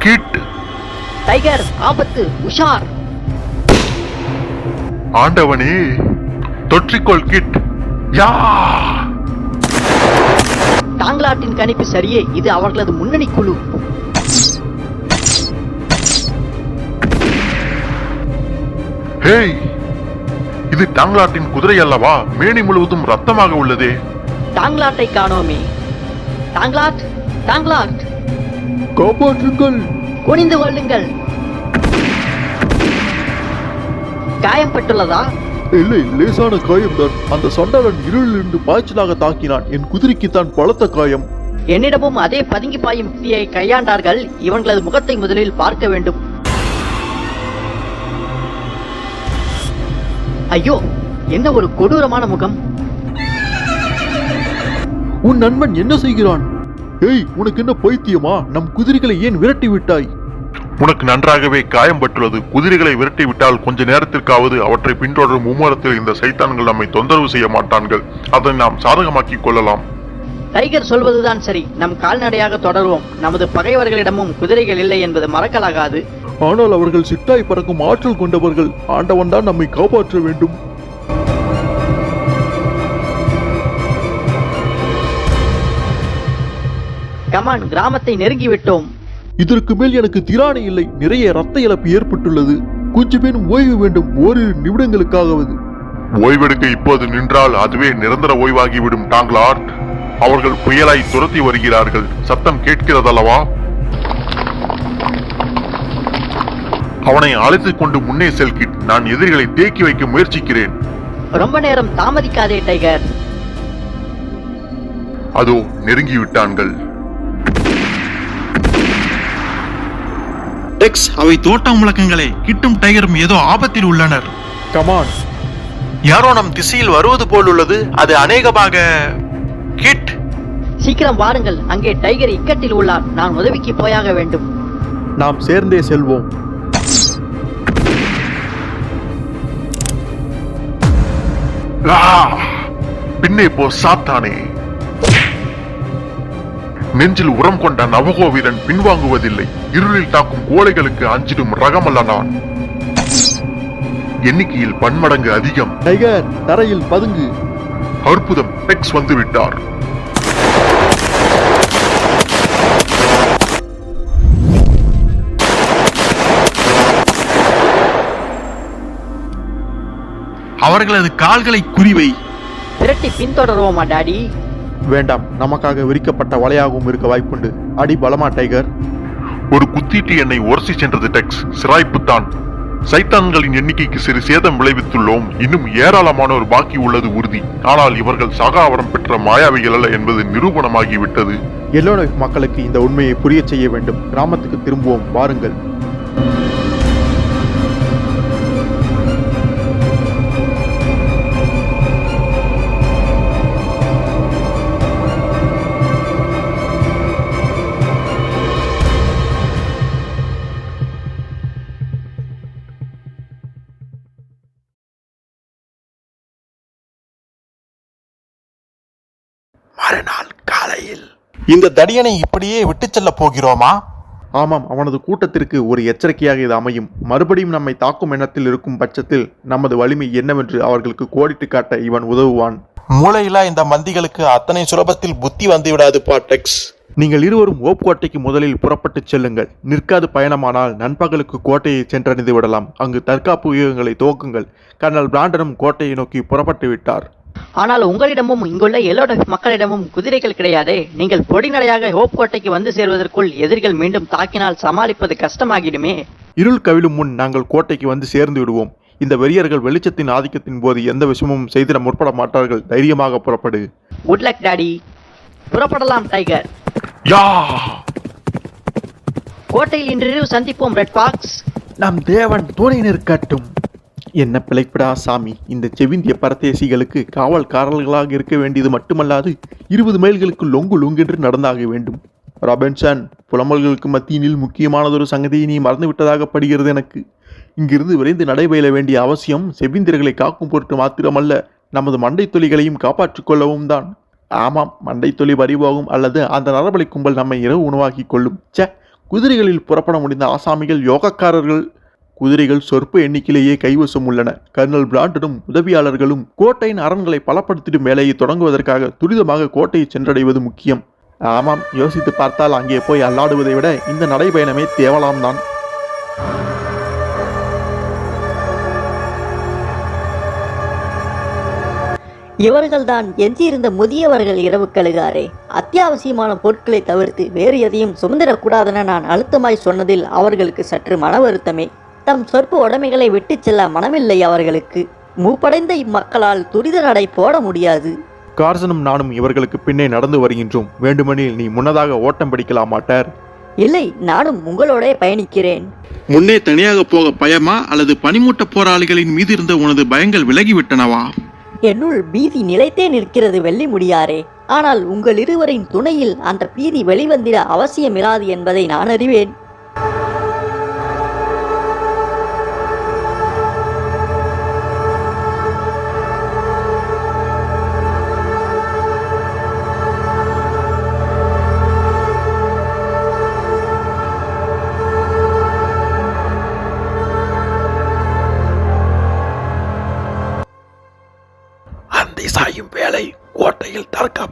கிட்! டைகர், ஆபத்து! உஷார்! ஆண்டவனே, தொற்றிக்கொள் கிட்! யா! டாங்லாட்டின் கணிப்பு சரியே. இது அவர்களது முன்னணி குழு. ஹேய், இது டாங்லாட்டின் குதிரை அல்லவா? மேனி முழுவதும் ரத்தமாக உள்ளதே. டாங்லாட்டை காணோமே. டாங்லாட், டாங்லாட், காப்பாற்றுங்கள்! குனிந்து கொள்ளுங்கள். காயம்பட்டுள்ளதா? இல்லை, லேசான காயம்தான். அந்த சண்டாளன் இருளிலிருந்து பாய்ச்சலாக தாக்கினான். என் குதிரைக்கு தான் பலத்த காயம். என்னிடமும் அதே பதுங்கி பாயும் யுக்தியை கையாண்டார்கள். இவங்களது முகத்தை முதலில் பார்க்க வேண்டும். ஐயோ, என்ன ஒரு கொடூரமான முகம்! உன் நண்பன் என்ன செய்கிறான்? ஏய், உனக்கு என்ன பைத்தியமா? நம் குதிரைகளை ஏன் விரட்டி விட்டாய்? உனக்கு நன்றாகவே காயம் பட்டுள்ளது. குதிரைகளை விரட்டி விட்டால் கொஞ்ச நேரத்திற்காவது அவற்றை பின்தொடரும் மும்முரத்தில் இந்த சைத்தான்கள் நம்மை தொந்தரவு செய்ய மாட்டார்கள். அதை நாம் சாதகமாக்கிக் கொள்ளலாம். டைகர் சொல்வதுதான் சரி. நம் கால்நடையாக தொடர்வோம். நமது பகைவர்களிடமும் குதிரைகள் இல்லை என்பது மறக்கலாகாது. ஆனால் அவர்கள் சிட்டாய் பறக்கும் ஆற்றல் கொண்டவர்கள். ஆண்டவன் தான் நம்மை காப்பாற்ற வேண்டும். கமான், கிராமத்தை நெருங்கிவிட்டோம். இதற்கு மேல் எனக்கு திராணி இல்லை. நிறைய ரத்த இழப்பு ஏற்பட்டுள்ளது. கொஞ்சம் பேரும் ஓய்வு வேண்டும், ஓரிரு நிமிடங்களுக்காகவது. ஓய்வெடுக்க இப்போது நின்றால் அதுவே நிரந்தர ஓய்வாகிவிடும் டாங்லார்ட். அவர்கள் புயலாய் துரத்தி வருகிறார்கள். சத்தம் கேட்கிறதல்லவா? அவனை அழைத்துக் கொண்டு முன்னே செல் கிட். நான் எதிரிகளை தேக்கி வைக்க முயற்சிக்கிறேன். ரொம்ப நேரம் தாமதிக்காதே டைகர். அதோ நெருங்கிவிட்டான்கள். டெக்ஸ், அவை தோட்டம் முழக்கங்களே. கிட்டும் டைகரும் ஏதோ ஆபத்தில் உள்ளனர். கமான். யாரோ நம் திசையில் வருவது போல் உள்ளது. அது அநேகமாக கிட். சீக்கிரம் வாருங்கள். அங்கே டைகர் இக்கட்டில் உள்ளார். நான் உதவிக்கு போயாக வேண்டும். நாம் சேர்ந்தே செல்வோம். பின்னே போ சாத்தானே. நெஞ்சில் உரம் கொண்ட நவகோ வீரன் பின்வாங்குவதில்லை. இருளில் தாக்கும் கோழைகளுக்கு அஞ்சிடும் ரகமல்ல நான். எண்ணிக்கையில் பன்மடங்கு அதிகம். டைகர், தரையில் பதுங்கு. அற்புதம், டெக்ஸ் வந்து விட்டார். அவர்களது கால்களை குறிவை. விரட்டி பின்தொடருவோமா டாடி? வேண்டாம், நமக்காக விரிக்கப்பட்ட வலையாகவும் இருக்க வாய்ப்புண்டு. அடி பலமா டைகர். ஒரு குத்தீட்டு என்னை உரசி சென்றது டெக்ஸ். சிராய்ப்புத்தான். சைத்தான்களின் எண்ணிக்கைக்கு சிறு சேதம் விளைவித்துள்ளோம். இன்னும் ஏராளமானோர் பாக்கி உள்ளது உறுதி. ஆனால் இவர்கள் சகாவரம் பெற்ற மாயாவிகள் அல்ல என்பது நிரூபணமாகிவிட்டது. எல்லோனோ மக்களுக்கு இந்த உண்மையை புரிய செய்ய வேண்டும். கிராமத்துக்கு திரும்புவோம், வாருங்கள். மறுநாள் காலையில் இந்த தடியனை இப்படியே விட்டு செல்ல போகிறோமா? ஆமாம், அவனது கூட்டத்திற்கு ஒரு எச்சரிக்கையாக இது அமையும். மறுபடியும் நம்மை தாக்கும் எண்ணத்தில் இருக்கும் பட்சத்தில் நமது வலிமை என்னவென்று அவர்களுக்கு கோடிட்டு காட்ட இவன் உதவுவான். மூளையிலா இந்த மந்திகளுக்கு அத்தனை சுலபத்தில் புத்தி வந்து விடாது டெக்ஸ். நீங்கள் இருவரும் ஓப் கோட்டைக்கு முதலில் புறப்பட்டு செல்லுங்கள். நிற்காது பயணமானால் நண்பகலுக்கு கோட்டையை சென்றடைந்து விடலாம். அங்கு தற்காப்பு வியூகங்களை துவக்குங்கள். கர்னல் பிராண்டனும் கோட்டையை நோக்கி புறப்பட்டு விட்டார். ஆனால் உங்களிடமும் இங்குள்ள எல்லோட மக்களிடமும் குதிரைகள் கிடையாதே. நீங்கள் பொடிநடையாக ஹோப் கோட்டைக்கு வந்து சேர்வதற்குள் எதிரிகள் மீண்டும் தாக்கினால் சமாளிப்பது கஷ்டமாகிடுமே. இருள் கவிழும் முன் நாங்கள் கோட்டைக்கு வந்து சேர்ந்து விடுவோம். இந்த வெறியர்கள் வெளிச்சத்தின் ஆதிக்கத்தின் போது எந்த விஷயமும் செய்திட முற்பட மாட்டார்கள். தைரியமாக புறப்படு. Good luck daddy. புறப்படலாம் டைகர். கோட்டையில் இன்றிரவு சந்திப்போம் ரெட் பாக்ஸ். நம் தேவன் துணை நிற்கட்டும். என்ன பிழைப்படா சாமி. இந்த செவிந்திய பரதேசிகளுக்கு காவல்காரர்களாக இருக்க வேண்டியது மட்டுமல்லாது 20 மைல்களுக்கு லொங்கு லொங்கென்று நடந்தாக வேண்டும். ராபின்சன், புலம்பல்களுக்கு மத்தியினில் முக்கியமானதொரு சங்கதியை நீ மறந்துவிட்டதாக படுகிறது எனக்கு. இங்கிருந்து விரைந்து நடைபெற வேண்டிய அவசியம் செவிந்தியர்களை காக்கும் பொருட்டு மாத்திரமல்ல, நமது மண்டை தொலிகளையும் காப்பாற்றிக் கொள்ளவும் தான். ஆமாம், மண்டை தொலி பறிபோகும் அல்லது அந்த நரபலி கும்பல் நம்மை இரவு உணவாக்கி கொள்ளும். குதிரைகளில் புறப்பட முடிந்த ஆசாமிகள் யோகக்காரர்கள். குதிரைகள் சொற்ப எண்ணிக்கையிலேயே கைவசம் உள்ளன. கர்னல் பிராண்டனும் உதவியாளர்களும் கோட்டையின் அரண்களை பலப்படுத்திடும் வேலையை தொடங்குவதற்காக துரிதமாக கோட்டையை சென்றடைவது முக்கியம். ஆமாம், யோசித்து பார்த்தால் அங்கே போய் அல்லாடுவதை விட இந்த நடைபயணமே தேவலாம்தான். இவர்கள்தான் எஞ்சியிருந்த முதியவர்கள் இரவு கழுகாரே. அத்தியாவசியமான பொருட்களை தவிர்த்து வேறு எதையும் சுமந்திரக்கூடாதென நான் அழுத்தமாய் சொன்னதில் அவர்களுக்கு சற்று மன வருத்தமே. தம் சொற்ப உடைமைகளை விட்டு செல்ல மனமில்லை அவர்களுக்கு. மூப்படைந்த இம்மக்களால் துரித நடை போட முடியாது. கார்சனும் நானும் இவர்களுக்கு பின்னே நடந்து வருகின்றோம். வேண்டுமெனில் நீ முன்னதாக ஓட்டம் பிடிக்கலாம் மாட்டார். இல்லை, நானும் உங்களோட பயணிக்கிறேன். முன்னே தனியாக போக பயமா அல்லது பனிமூட்ட போராளிகளின் மீது இருந்த உனது பயங்கள் விலகிவிட்டனவா? என்னுள் பீதி நிலைத்தே நிற்கிறது வெள்ளி முடியாரே. ஆனால் உங்கள் இருவரின் துணையில் அந்த பீதி வெளிவந்திட அவசியமிராது என்பதை நான் அறிவேன்.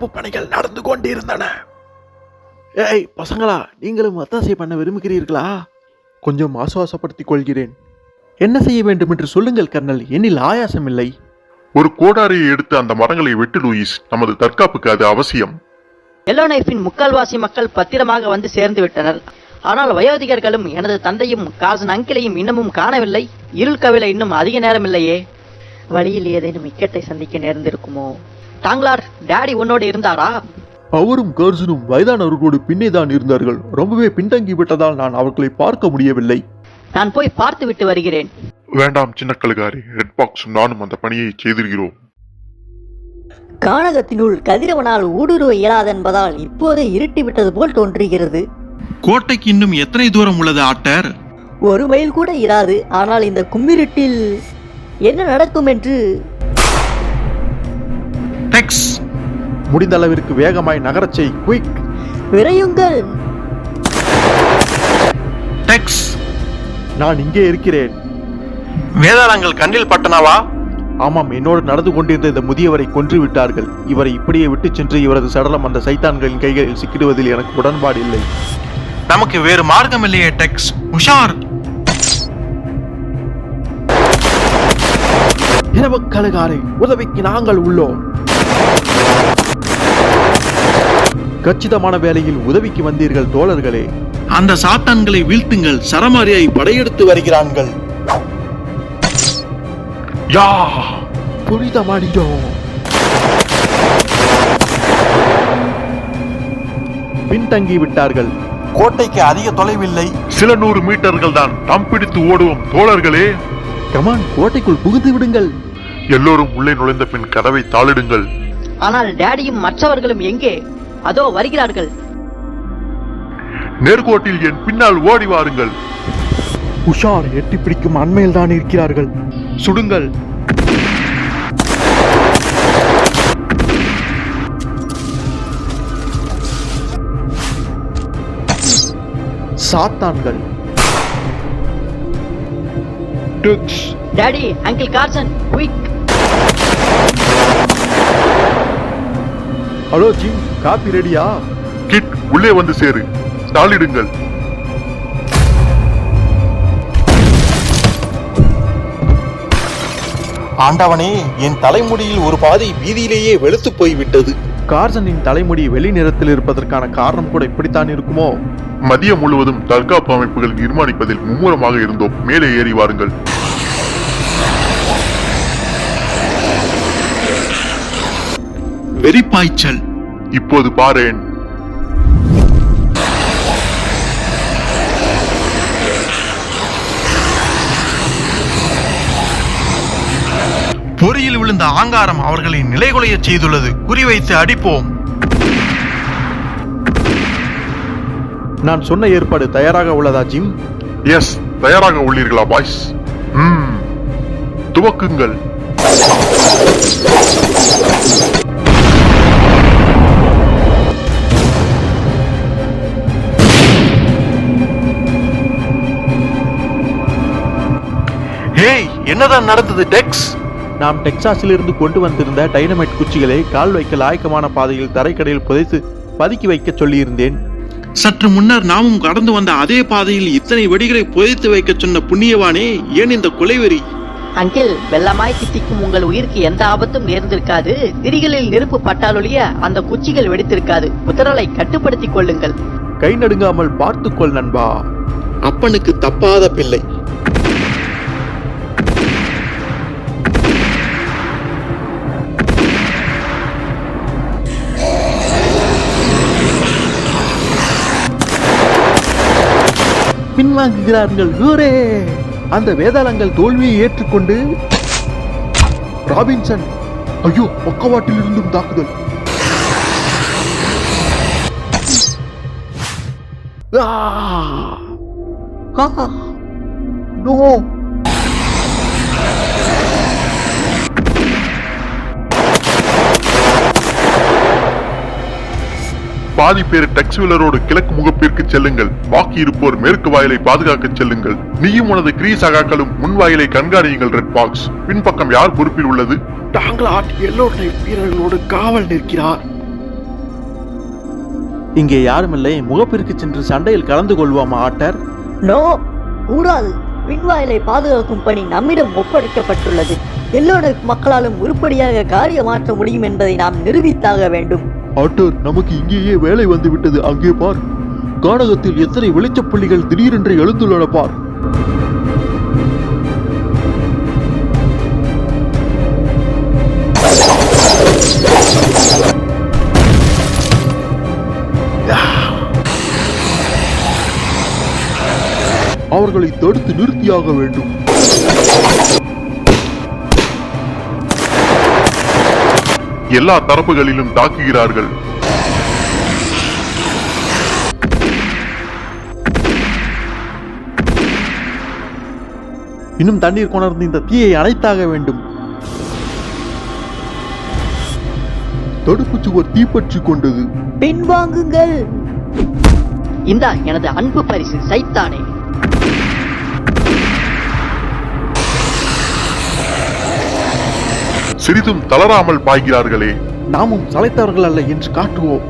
பாதுகாப்பு பணிகள் நடந்து கொண்டிருந்தன. ஏய் பசங்களா, நீங்களும் ஒத்தாசை பண்ண விரும்புகிறீர்களா? கொஞ்சம் ஆசுவாசப்படுத்திக் கொள்கிறேன். என்ன செய்ய வேண்டும் என்று சொல்லுங்கள் கர்னல், என்னில் ஆயாசம் இல்லை. ஒரு கோடாரியை எடுத்து அந்த மரங்களை வெட்டு லூயிஸ். நமது தற்காப்புக்கு அது அவசியம். எல்லோ நைஃபின் முக்கால்வாசி மக்கள் பத்திரமாக வந்து சேர்ந்து விட்டனர். ஆனால் வயோதிகர்களும் எனது தந்தையும் காசன் அங்கிளையும் இன்னமும் காணவில்லை. இருள் கவில இன்னும் அதிக நேரம் இல்லையே. வழியில் ஏதேனும் இக்கட்டை சந்திக்க நேர்ந்திருக்குமோ? தாங்களார், டாடி உன்னோடு இருந்தாரா? அவரும் கர்சனும் வயதானவர்களோடு பின்னே தான் இருந்தார்கள். ரொம்பவே பின்தங்கி விட்டதால் நான் அவர்களை பார்க்க முடியவில்லை. நான் போய் பார்த்து விட்டு வருகிறேன். வேண்டாம் சின்ன கழுகாரி, ரெட் பாக்ஸும் நானும் அந்த பணியை செய்திருக்கிறோம். கானகத்தினுள் கதிரவனால் ஊடுருவ இயலாது என்பதால் இப்போது இருட்டிவிட்டது போல் தோன்றுகிறது. கோட்டைக்கு இன்னும் எத்தனை தூரம் உள்ளது ஆட்டர்? 1 மைல் கூட இராது. ஆனால் இந்த கும்மிருட்டில் என்ன நடக்கும் என்று டெக்ஸ், முடிந்த அளவிற்கு வேகமாய் நகரச் செய். குயிக், விரையுங்கள். டெக்ஸ், நான் இங்கே இருக்கிறேன். வேதாளங்கள் கண்ணில் பட்டனவா? ஆமாம், என்னோடு நடந்து கொண்டிருந்த இந்த முதியவரை கொன்று விட்டார்கள். இவரை இப்படியே விட்டு சென்று இவரது சடலம் அந்த சைத்தான்களின் கைகளில் சிக்கிடுவதில் எனக்கு உடன்பாடு இல்லை. நமக்கு வேறு மார்க்கம் இல்லையே டெக்ஸ். உஷார்! இரவு கழுகாரை, உதவிக்கு நாங்கள் உள்ளோம். கச்சிதமான வேளையில் உதவிக்கு வந்தீர்கள் தோழர்களே. அந்த சாத்தான்களை வீழ்த்துங்கள். சரமாரியை படையெடுத்து வருகிறார்கள். யா, புனிதமாடியோம். பின்தங்கி விட்டார்கள். கோட்டைக்கு அதிக தொலைவில்லை. சில 100 மீட்டர்கள் தான். தம் பிடித்து ஓடுவோம் தோழர்களே. கமான், கோட்டைக்குள் புகுந்து விடுங்கள். எல்லோரும் உள்ளே நுழைந்த பின் கதவை தாளிடுங்கள். ஆனால் டாடியும் மற்றவர்களும் எங்கே? அதோ வருகிறார்கள். நேர்கோட்டில் என் பின்னால் ஓடி வாருங்கள். உஷார், எட்டி பிடிக்கும் அண்மையில் தான் இருக்கிறார்கள். சுடுங்கள். சாத்தான்கள். Daddy, uncle Carson, quick. Hello Jim, coffee ரெடியா? கிட், உள்ளே வந்து சேரு. தாளிடுங்கள். ஆண்டவனே, என் தலைமுடியில் ஒரு பாதி வீதியிலேயே வெளுத்து போய்விட்டது. கார்சனின் தலைமுடி வெளி நிறத்தில் இருப்பதற்கான காரணம் கூட இப்படித்தான் இருக்குமோ? மதியம் முழுவதும் தற்காப்பு அமைப்புகள் நிர்மாணிப்பதில் மும்முரமாக இருந்தோம். மேலே ஏறி வாருங்கள். வெறிப்பாய்ச்சல். இப்போது பாரேன். பொறியில் விழுந்த ஆங்காரம் அவர்களை நிலைகுலைய செய்துள்ளது. குறிவைத்து அடிப்போம். நான் சொன்ன ஏற்பாடு தயாராக உள்ளதா ஜிம்? எஸ், தயாராக உள்ளீர்களா பாய்ஸ்? துவக்குங்கள். ஹேய், என்னதான் நடந்தது டெக்ஸ்? நாம் டெக்சாஸில் இருந்து கொண்டு வந்திருந்த டைனமைட் குச்சிகளை கால் வைக்க லாயக்கமான பாதையில் தரைக்கடையில் புதைத்து பதுக்கி வைக்க சொல்லியிருந்தேன். சற்று முன்னர் நாமும் கடந்து வந்த அதே பாதையில் இத்தனை வெடிகளை புதைத்து வைக்க சொன்ன புண்ணியவானே, ஏன் இந்த கொலைவெறி? அங்கிள், வெள்ளமாய் தித்திக்கும் உங்கள் உயிருக்கு எந்த ஆபத்தும் நேர்ந்திருக்காது. திரிகளில் நெருப்பு பட்டாலொழிய அந்த குச்சிகள் வெடித்திருக்காது. புத்தரலை கட்டுப்படுத்திக் கொள்ளுங்கள். கை நடுங்காமல் பார்த்துக்கொள் நண்பா. அப்பனுக்கு தப்பாத பிள்ளை. பின்வாங்குகிறார்கள். ஊரே, அந்த வேதாளங்கள் தோல்வியை ஏற்றுக்கொண்டு ராபின்சன், ஐயோ, பக்கவாட்டில் இருந்தும் தாக்குதல். நோ, பாதி பேர் டெக்ஸ்வில்லரோடு கிழக்கு முகப்பிற்கு செல்லுங்கள். பாக்கி இருப்போர் மேற்கு வாயிலை பாதுகாக்க செல்லுங்கள். நீயும் உனது கிரீஸ் சகாக்களும் முன் வாயிலை கண்காணியுங்கள். ரெட் பாக்ஸ், பின்பக்கம் யார் பொறுப்பில் உள்ளது? டாங்களாட் எல்லோ நைட் வீரர்களோடு காவல் நிற்கிறார். இங்கே யாருமில்லை, முகப்பிற்கு சென்று சண்டையில் கலந்து கொள்வோமா ஆட்டர்? நோ, கூடாது. விண்வாயிலை பாதுகாக்கும் பணி நம்மிடம் ஒப்படைக்கப்பட்டுள்ளது. எல்லோரு மக்களாலும் உருப்படியாக காரியமாற்ற முடியும் என்பதை நாம் நிரூபித்தாக வேண்டும். ஆட்டர், நமக்கு இங்கேயே வேலை வந்து விட்டது. அங்கே பார், கானகத்தில் எத்தனை வெளிச்சப் புள்ளிகள் திடீரென்று எழுந்துள்ளன பார். அவர்களை தடுத்து நிறுத்தியாக வேண்டும். எல்லா தரப்புகளிலும் தாக்குகிறார்கள். இன்னும் தண்ணீர் கொணர்ந்து இந்த தீயை அணைத்தாக வேண்டும். தடுப்பு சுவர் தீப்பற்றி கொண்டது. பின்வாங்குங்கள். இந்தா எனது அன்பு பரிசு சைத்தானே. சிறிதும் தளராமல் பாய்கிறார்களே. நாமும் சளைத்தவர்கள் அல்ல என்று காட்டுவோம்.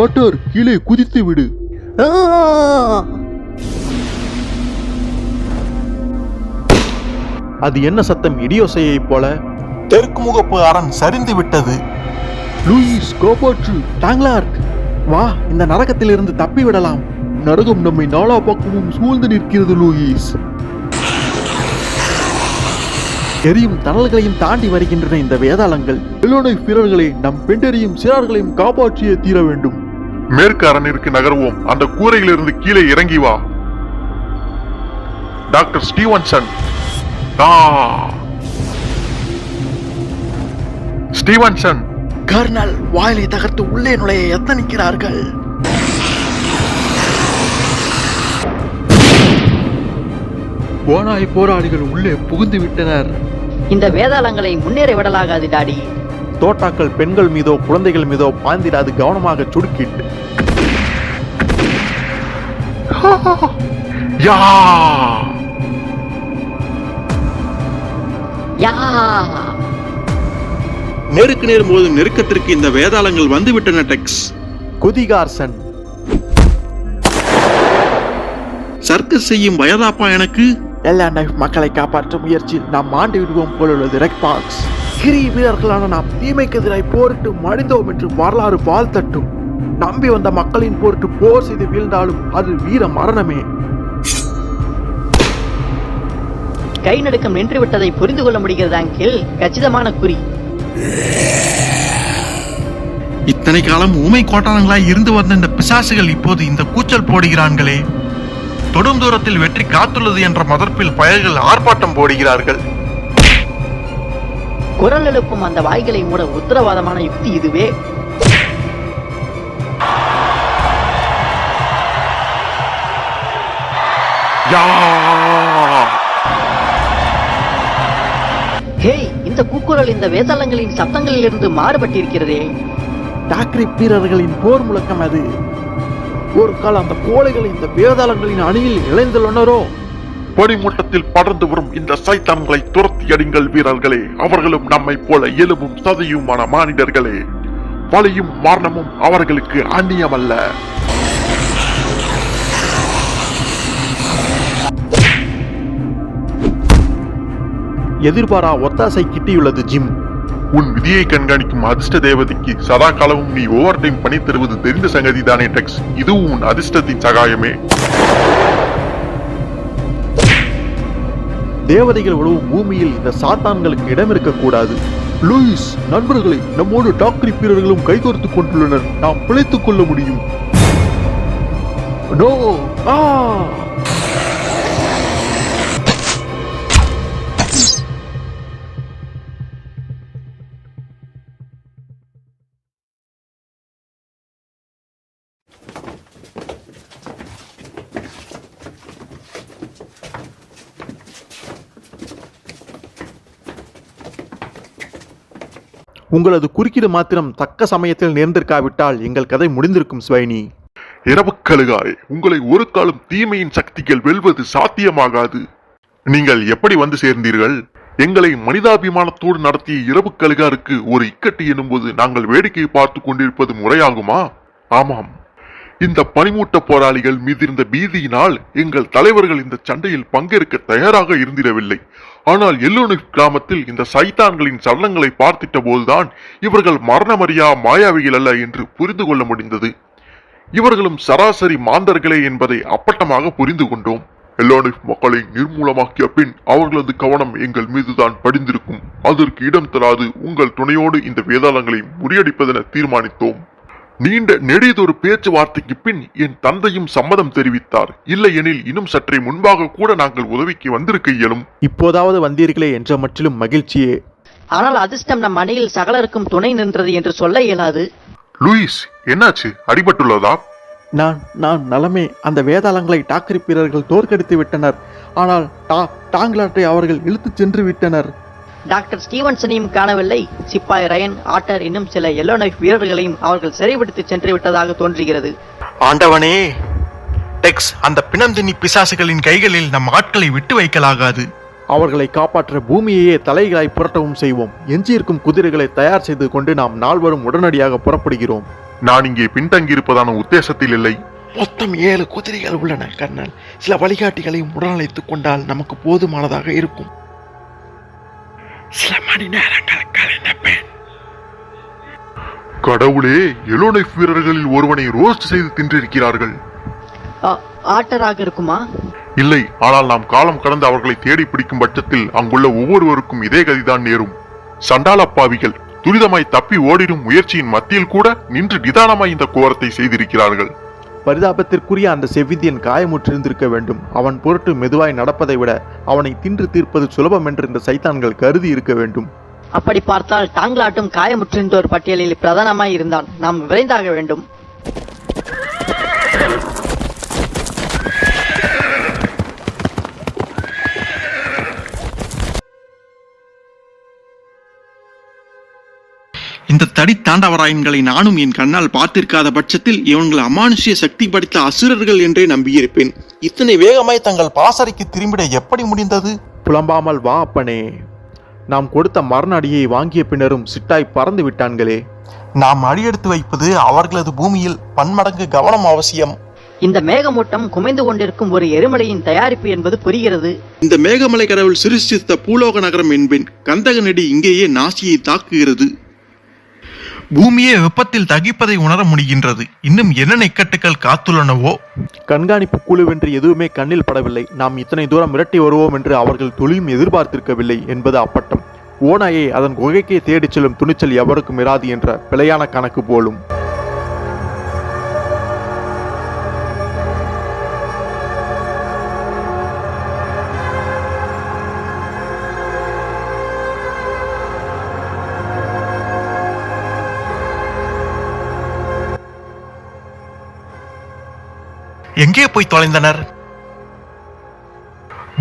ஆட்டர், கீழே குதித்து விடு. ஆ! அது என்ன சத்தம்? இடியோசையைப் போல. தெற்கு முகப்பு அரண் சரிந்து விட்டது. லூயிஸ், காப்பாற்று. டாங்லார்க், வா, இந்த நரகத்திலிருந்து தப்பி விடலாம். நரகம் நம்மை நாலா பக்கமும் சூழ்ந்து நிற்கிறது லூயிஸ். எரியும் தணல்களையும் தாண்டி வருகின்றன இந்த வேதாளங்கள். எல்லோனை வீரர்களே, நம் பெண்டரையும் சிறார்களையும் காப்பாற்றியே தீர வேண்டும். மேற்கு அரணிற்கு நகர்வோம். அந்த கூரையிலிருந்து கீழே இறங்கி வா. Doctor Stevenson. ஸ்டீவன்சன். கர்னல், வாயிலை தகர்த்து உள்ளே நுழைய எத்தனிக்கிறார்கள். போனாய் போராளிகள் உள்ளே புகுந்து விட்டனர். இந்த வேதாளங்களை முன்னேற விடலாகாது டாடி. தோட்டாக்கள் பெண்கள் மீதோ குழந்தைகள் மீதோ பாய்ந்திடாது, கவனமாக சுடுக்கிட்டு. யா யா நேருக்கு நேர் மோதும் நெருக்கத்திற்கு இந்த வேதாளங்கள் வந்துவிட்டன. டெக்ஸ், குதிகார்சன். சர்க்கஸ் செய்யும் வயதாப்பா எனக்கு. எல்லா நைஃப் மக்களை காப்பாற்றும் முயற்சியில் நாம் மாண்டு விடுவோம் போலுள்ளது. ரெட் பாக்ஸ், கிரி வீரர்களான நாம் தீமைக்கு எதிராய் போரிட்டு மடிந்தோம் என்று வரலாறு வாழ்த்தட்டும். நம்பி வந்த மக்களின் பொருட்டு போர் செய்து வீழ்ந்தாலும் அது வீர மரணமே. கை நடுக்கம் நின்று விட்டதை புரிந்து கொள்ள முடிகிறது அங்கிள். கச்சிதமான குறி. இத்தனை காலம் ஊமை கோட்டானங்களாய் இருந்து வந்த இந்த பிசாசுகள் இப்போது இந்த கூச்சல் போடுகிறான்களே. தொடும் தூரத்தில் வெற்றி காத்துள்ளது என்ற மதர்ப்பில் பயல்கள் ஆர்ப்பாட்டம் போடுகிறார்கள். குரல் எழுப்பும் அந்த வாய்களை மூட உத்தரவாதமான யுக்தி இதுவே. யா ஹேய், இந்த கூக்குரல் இந்த வேதாளங்களின் சப்தங்களில் இருந்து மாறுபட்டிருக்கிறதே. டாக்ரி வீரர்களின் போர் முழக்கம் அது. ஒரு கால அந்த கோழைகள் இந்த வேதாளங்களின் அணியில் இணைந்துள்ளனரோ. பனிமூட்டத்தில் படர்ந்து வரும் இந்த சைத்தான்களை துரத்தி அடிங்கள் வீரர்களே. அவர்களும் நம்மை போல எலும்பும் சதையுமான மானிடர்களே. வலியும் மரணமும் அவர்களுக்கு அந்நியமல்ல. எதிர்பாரா ஒத்தாசை கிட்டியுள்ளது ஜிம். உன் விதியை கண்காணிக்கும் அதிர்ஷ்ட தேவதைக்கு சதா காலமும் நீ ஓவர் டைம் பணி தருவது தெரிந்த சங்கதிதானே டெக்ஸ். இதுவும் உன் அதிர்ஷ்டத்தின் சகாயமே. தேவதைகள் உழவும் பூமியில் இந்த சாத்தான்களுக்கு இடம் இருக்கக்கூடாது. லூயிஸ், நண்பர்களே, நம்மோடு டாக்ரி வீரர்களும் கைகோர்த்துக் கொண்டுள்ளனர். நாம் பிழைத்துக் கொள்ள முடியும். நோ! ஆ! உங்களது குறுக்கீடு மாத்திரம் தக்க சமயத்தில் நேர்ந்திருக்காவிட்டால் எங்கள் கதை முடிந்திருக்கும் ஸ்வைனி. இரவுக்கழுகாரே, உங்களை ஒரு காலம் தீமையின் சக்திகள் வெல்வது சாத்தியமாகாது. நீங்கள் எப்படி வந்து சேர்ந்தீர்கள்? எங்களை மனிதாபிமானத்தோடு நடத்திய இரவுக்கழுகாருக்கு ஒரு இக்கட்டு எனும்போது நாங்கள் வேடிக்கை பார்த்து கொண்டிருப்பது முறையாகுமா? ஆமாம், இந்த பனிமூட்ட போராளிகள் மீதிருந்த பீதியினால் எங்கள் தலைவர்கள் இந்த சண்டையில் பங்கேற்க தயாராக இருந்திடவில்லை. ஆனால் எல்லோனிக் கிராமத்தில் இந்த சைத்தான்களின் சலனங்களை பார்த்திட்ட போதுதான் இவர்கள் மரணமறியா மாயாவிகள் அல்ல என்று புரிந்து கொள்ள முடிந்தது. இவர்களும் சராசரி மாந்தர்களே என்பதை அப்பட்டமாக புரிந்து கொண்டோம். எல்லோனிக் மக்களை நிர்மூலமாக்கிய பின் அவர்களது கவனம் எங்கள் மீதுதான் படிந்திருக்கும். அதற்கு இடம் தராது உங்கள் துணையோடு இந்த வேதாளங்களை முறியடிப்பதென தீர்மானித்தோம். நீண்ட நெடியதொரு பேச்சுவார்த்தைக்கு பின் என் தந்தையும் சம்மதம் தெரிவித்தார். இல்லையெனில் இன்னும் சற்றே முன்பாக கூட நாங்கள் உதவிக்கு வந்திருக்க இயலும். இப்போதாவது வந்தீர்களே என்ற மட்டிலும் மகிழ்ச்சியே. ஆனால் அதிர்ஷ்டம் நம் அணியில் சகலருக்கும் துணை நின்றது என்று சொல்ல இயலாது. லூயிஸ், என்னாச்சு? அடிபட்டுள்ளதா? நான் நலமே. அந்த வேதாளங்களை டாக்கரி வீரர்கள் தோற்கடித்து விட்டனர். ஆனால் டாங்லாட்டை அவர்கள் இழுத்துச் சென்று விட்டனர். டாக்டர் ஸ்டீவன்சனையும் காணவில்லை. சிப்பாய் ரயன், ஆட்டர் இன்னும் சில எல்லோனைஃப் வீரர்களையும் அவர்கள் சிறைபிடித்து சென்று விட்டதாக தோன்றுகிறது. ஆண்டவனே, டெக்ஸ், அந்த பிணந்தினி பிசாசுகளின் கைகளில் நம் ஆட்களை விட்டு வைக்கலாகாது. அவர்களை காப்பாற்ற பூமியையே தலைகளாய் புரட்டவும் செய்வோம். எஞ்சியிருக்கும் குதிரைகளை தயார் செய்து கொண்டு நாம் நால்வரும் உடனடியாக புறப்படுகிறோம். நான் இங்கே பின்தங்கியிருப்பதான உத்தேசத்தில் இல்லை. மொத்தம் 7 குதிரைகள் உள்ளன கர்னல். சில வழிகாட்டிகளையும் உடனழைத்துக் கொண்டால் நமக்கு போதுமானதாக இருக்கும். சில மணி நேரங்கள் கழிந்தேன். கடவுளே, எல்லோனைஃப் வீரர்களில் ஒருவனை ரோஸ்ட் செய்து தின்றிருக்கிறார்கள். ஆட்டராக இருக்குமா? இல்லை, ஆனால் நாம் காலம் கடந்து அவர்களை தேடி பிடிக்கும் பட்சத்தில் அங்குள்ள ஒவ்வொருவருக்கும் இதே கதிதான் நேரும். சண்டாளப்பாவிகள் துரிதமாய் தப்பி ஓடிடும் முயற்சியின் மத்தியில் கூட நின்று நிதானமாய் இந்த கோரத்தை செய்திருக்கிறார்கள். பரிதாபத்திற்குரிய அந்த செவ்விந்தியன் காயமுற்றிருந்திருக்க வேண்டும். அவன் பொருட்டு மெதுவாய் நடப்பதை விட அவனை தின்று தீர்ப்பது சுலபம் என்று இந்த சைத்தான்கள் கருதி இருக்க வேண்டும். அப்படி பார்த்தால் டாங்லாட்டும் காயமுற்றிருந்தோர் பட்டியலில் பிரதானமாய் இருந்தான். நாம் விரைந்தாக வேண்டும். இந்த தடி தாண்டவராயன்களை நானும் என் கண்ணால் பார்த்திருக்காத பட்சத்தில் இவங்கள் அமானுஷ்ய சக்தி படைத்த அசுரர்கள் என்றே நம்பியிருப்பேன். இத்தனை வேகமாய் தங்கள் பாசறைக்கு திரும்பிட எப்படி முடிந்தது? புலம்பாமல் வா அப்பனே. நாம் கொடுத்த மரண அடியை வாங்கிய பின்னரும் சிட்டாய் பறந்து விட்டான்களே. நாம் அடியெடுத்து வைப்பது அவர்களது பூமியில் பன்மடங்கு கவனம் அவசியம். இந்த மேகமூட்டம் குமைந்து கொண்டிருக்கும் ஒரு எரிமலையின் தயாரிப்பு என்பது புரிகிறது. இந்த மேகமலை கடவுள் சிருஷ்டித்த பூலோக நகரம் என்பேன். கந்தக நெடி இங்கேயே நாசியை தாக்குகிறது. பூமியே வெப்பத்தில் தகிப்பதை உணர முடிகின்றது. இன்னும் என்ன இக்கட்டுகள் காத்துள்ளனவோ. கண்காணிப்பு குழுவென்று எதுவுமே கண்ணில் படவில்லை. நாம் இத்தனை தூரம் மிரட்டி வருவோம் என்று அவர்கள் துளியும் எதிர்பார்த்திருக்கவில்லை என்பது அப்பட்டம். ஓநாயை அதன் குகைக்கே தேடிச் செல்லும் துணிச்சல் எவருக்கும் இராது என்ற பிழையான கணக்கு போலும். எங்கே போய் தொலைந்தனர்?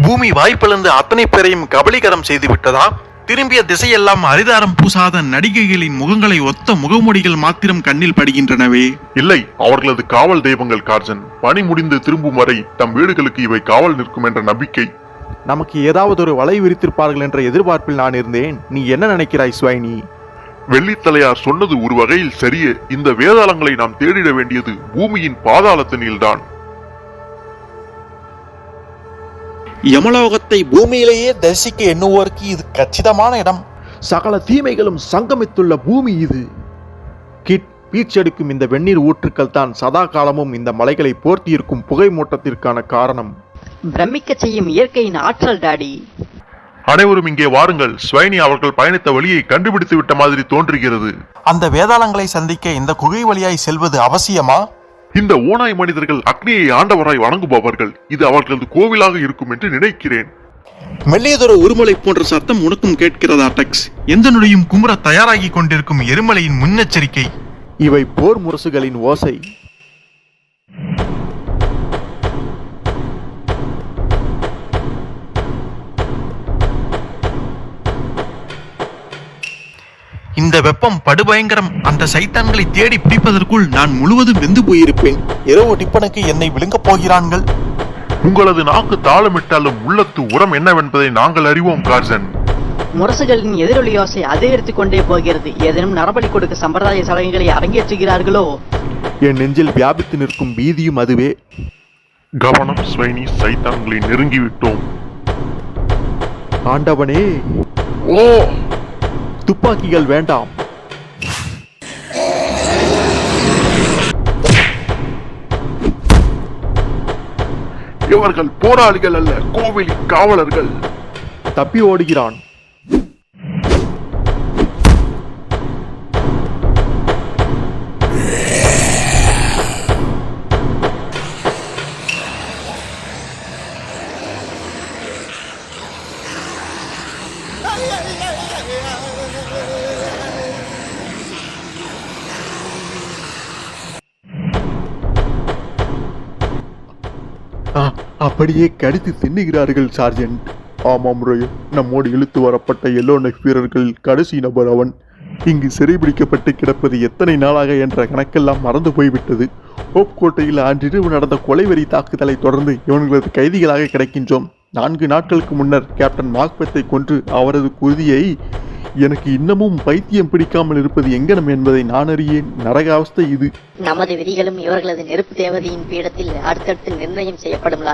பூமி வாய்ப்பிழந்து அத்தனை பேரையும் கபலீகரம் செய்து விட்டதா? திரும்பிய திசையெல்லாம் அரிதாரம் பூசாத நடிகைகளின் முகங்களை ஒத்த முகமூடிகள் மாத்திரம் கண்ணில் படுகின்றனவே. இல்லை, அவர்களது காவல் தெய்வங்கள் கார்ஜன். பணி முடிந்து திரும்பும் வரை தம் வீடுகளுக்கு இவை காவல் நிற்கும் என்ற நம்பிக்கை. நமக்கு ஏதாவது ஒரு வலை விரித்திருப்பார்கள் என்ற எதிர்பார்ப்பில் நான் இருந்தேன். நீ என்ன நினைக்கிறாய் ஸ்வைனி? வெள்ளித்தலையார் சொன்னது ஒரு வகையில் சரியே. இந்த வேதாளங்களை நாம் தேடிட வேண்டியது பூமியின் பாதாளத்தினில்தான். யமலோகத்தை பூமியிலேயே தரிசிக்க எண்ணுவோருக்கு இது கச்சிதமான இடம். சகல தீமைகளும் சங்கமித்துள்ள பூமி இது. கிட் பீச்செடுக்கும் இந்த வெந்நீர் ஊற்றுக்கள் தான் சதா காலமும் இந்த மலைகளை போர்த்தியிருக்கும் புகை மூட்டத்திற்கான காரணம். பிரமிக்க செய்யும் இயற்கையின் ஆற்றல் டாடி. அனைவரும் இங்கே வாருங்கள். ஸ்வைனி அவர்கள் பயணித்த வழியை கண்டுபிடித்து விட்ட மாதிரி தோன்றுகிறது. அந்த வேதாளங்களை சந்திக்க இந்த குகை வழியாய் செல்வது அவசியமா? இந்த ஓநாய் மனிதர்கள் அக்னியை ஆண்டவராய் வணங்குபவர்கள். இது அவர்களது கோவிலாக இருக்கும் என்று நினைக்கிறேன். மெல்லியதொரு உருமலை போன்ற சத்தம் உனக்கும் கேட்கிறதா டெக்ஸ்? எந்த நொடியும் குமுற தயாராகி கொண்டிருக்கும் எரிமலையின் முன்னெச்சரிக்கை. இவை போர் முரசுகளின் ஓசை. இந்த வெப்பம் படுபயங்கரம். அந்த சைத்தான்களை தேடி பிடிப்பதற்குள் நான் முழுவதும் வெந்து போயிருப்பேன். இரவு டிப்பனுக்கு என்னை விழுங்கப் போகிறான்கள். உங்களது நாக்கு தாளமிட்டாலும் உள்ளத்து உரம் என்னவென்பதை நாங்கள் அறிவோம் கார்சன். முரசுகளின் எதிரொலி யோசை அதிகரித்துக் கொண்டே போகிறது. ஏதேனும் நரபலி கொடுக்க சம்பிரதாய சடங்குகளை அரங்கேற்றுகிறார்களோ? என் நெஞ்சில் வியாபித்து நிற்கும் பீதியும் அதுவே. கவனம் ஸ்வைனி, சைத்தான்களை நெருங்கிவிட்டோம். ஆண்டவனே, ஓ, துப்பாக்கிகள் வேண்டாம். இவர்கள் போராளிகள் அல்ல, கோவிலின் காவலர்கள். தப்பி ஓடுகிறான். அப்படியே கடித்து தின்னுகிறார்கள் சார்ஜென்ட். ஆமாம் ரயோ, நம்மோடு இழுத்து வரப்பட்ட எல்லோ நெக் வீரர்கள் கடைசி நபர் அவன். இங்கு சிறைபிடிக்கப்பட்டு கிடப்பது எத்தனை நாளாக என்ற கணக்கெல்லாம் மறந்து போய்விட்டது. ஹோப் கோட்டையில் அன்றிரவு நடந்த கொலைவெறி தாக்குதலை தொடர்ந்து இவர்களது கைதிகளாக கிடைக்கின்றோம். 4 நாட்களுக்கு முன்னர் கேப்டன் மாக்பெத்தை கொன்று அவரது குருதியை எனக்கு இன்னமும் பைத்தியம் பிடிக்காமல் இருப்பது எங்கனம் என்பதை நான் அறியேன். நரக அவஸ்தை இது. நமது விதிகளும் இவர்களது நெருப்பு தேவதையின் பீடத்தில் அடுத்தடுத்து நிர்ணயம் செய்யப்படும்.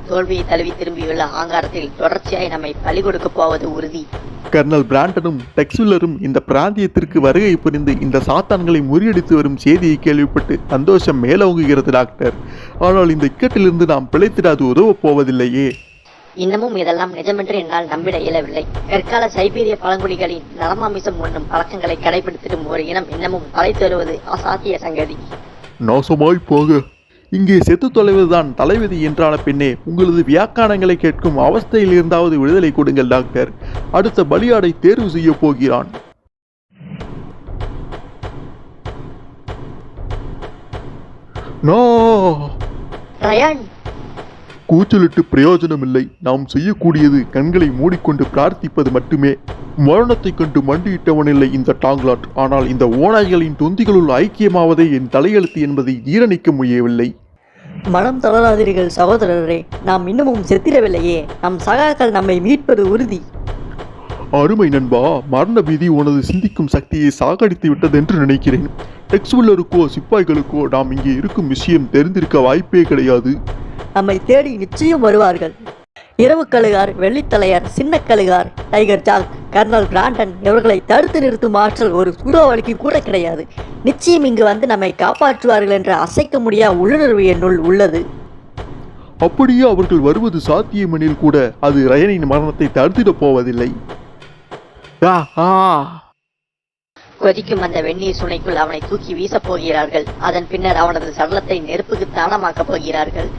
தோல்வியை தழுவி திரும்பியுள்ள ஆங்காரத்தில் தொடர்ச்சியாய் நம்மை பலி கொடுக்க போவது உறுதி. கர்னல் பிராண்டனும் டெக்ஸ்வில்லரும் இந்த பிராந்தியத்திற்கு வருகை புரிந்து இந்த சாத்தான்களை முறியடித்து வரும் செய்தியை கேள்விப்பட்டு சந்தோஷம் மேலோங்குகிறது டாக்டர். ஆனால் இந்த இக்கட்டிலிருந்து நாம் பிழைத்திடாது உதவப் போவதில்லையே. இன்னமும் இதெல்லாம் நிஜமென்று என்னால் நம்பிட இயலவில்லை. கற்கால சைபீரிய பழங்குடிகளின் நரமாமிசம் உண்ணும் பழக்கங்களை கடைபிடித்திடும் ஒரு இனம் இன்னமும் தலை தருவது அசாத்திய சங்கதி. நாசமாய் போக. இங்கே செத்து தொலைவதுதான் தலைவிதி என்றான பின்னே உங்களது வியாக்கானங்களை கேட்கும் அவஸ்தையில் இருந்தாவது விடுதலை கொடுங்கள் டாக்டர். அடுத்த பலியாடை தேர்வு செய்ய போகிறான். நோ, ரயான், கூச்சலிட்டு பிரயோஜனமில்லை. நாம் செய்யக்கூடியது கண்களை மூடிக்கொண்டு பிரார்த்திப்பது மட்டுமே. மரணத்தை கண்டு மண்டியிட்டவனில்லை இந்த டாங்லாட். ஆனால் இந்த ஓநாய்களின் தொந்திகளுள் ஐக்கியமாவதே என் தலையெழுத்து என்பதை ஜீரணிக்க முடியவில்லை. மனம் தளராதீர்கள் சகோதரரே, நாம் இன்னமும் செத்திரவில்லையே. நம் சகாக்கள் நம்மை மீட்பது உறுதி. அருமை நண்பா, மரண பீதி உனது சிந்திக்கும் சக்தியை சாகடித்து விட்டது என்று நினைக்கிறேன். டெக்ஸ்வில்லருக்கோ சிப்பாய்களுக்கோ நாம் இங்கே இருக்கும் விஷயம் தெரிந்திருக்க வாய்ப்பே கிடையாது. நம்மை தேடி நிச்சயம் வருவார்கள். இரவு கழுகார், வெள்ளித்தலையர், சின்ன கழுகார், டைகர் ஜாக், கர்னல் பிராண்டன் இவர்களை தடுத்து நிறுத்தும் ஆற்றல் ஒரு சூறாவளிக்கு கூட கிடையாது. நிச்சயம் இங்கு வந்து நம்மை காப்பாற்றுவார்கள் என்ற அசைக்க முடியாத உள்ளுணர்வு என்னுள் உள்ளது. அப்படியே அவர்கள் வருவது சாத்தியமெனில் கூட அது ரயனின் மரணத்தை தடுத்திடப் போவதில்லை. கொதிக்கும் அந்த வெந்நீர் சுனைக்குள் அவனை தூக்கி வீசப் போகிறார்கள். அதன் பின்னர் அவனது சடலத்தை நெருப்புக்கு தானமாக்கப் போகிறார்கள்.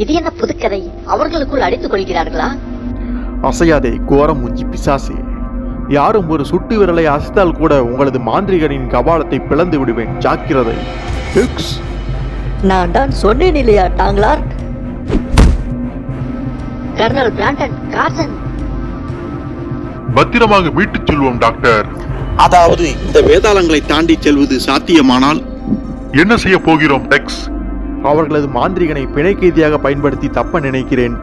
இது என்ன புதுக்கதை? அவர்களுக்குள் அடித்துக் கொள்கிறார்களா? அசையாதே கோரம் மூஞ்சி பிசாசே. யாரும் ஒரு சுட்டு விரலை அசைத்தால் கூட உங்களது மாந்திரிகரின் கபாலத்தை பிளந்து விடுவேன். ஜாக்கிரதை. நான் தான் சொன்னேன் இல்லையா டாங்லார்ட்? கர்னல் பிராண்டன், கார்சன், பத்திரமாக மீட்டுச் செல்வோம் டாக்டர். அதாவது இந்த வேதாளங்களை தாண்டி செல்வது சாத்தியமானால் என்ன செய்ய போகிறோம் டெக்ஸ்? அவர்களது மாந்திரிகனை பிணை கைதியாக பயன்படுத்தி தப்ப நினைக்கிறேன்.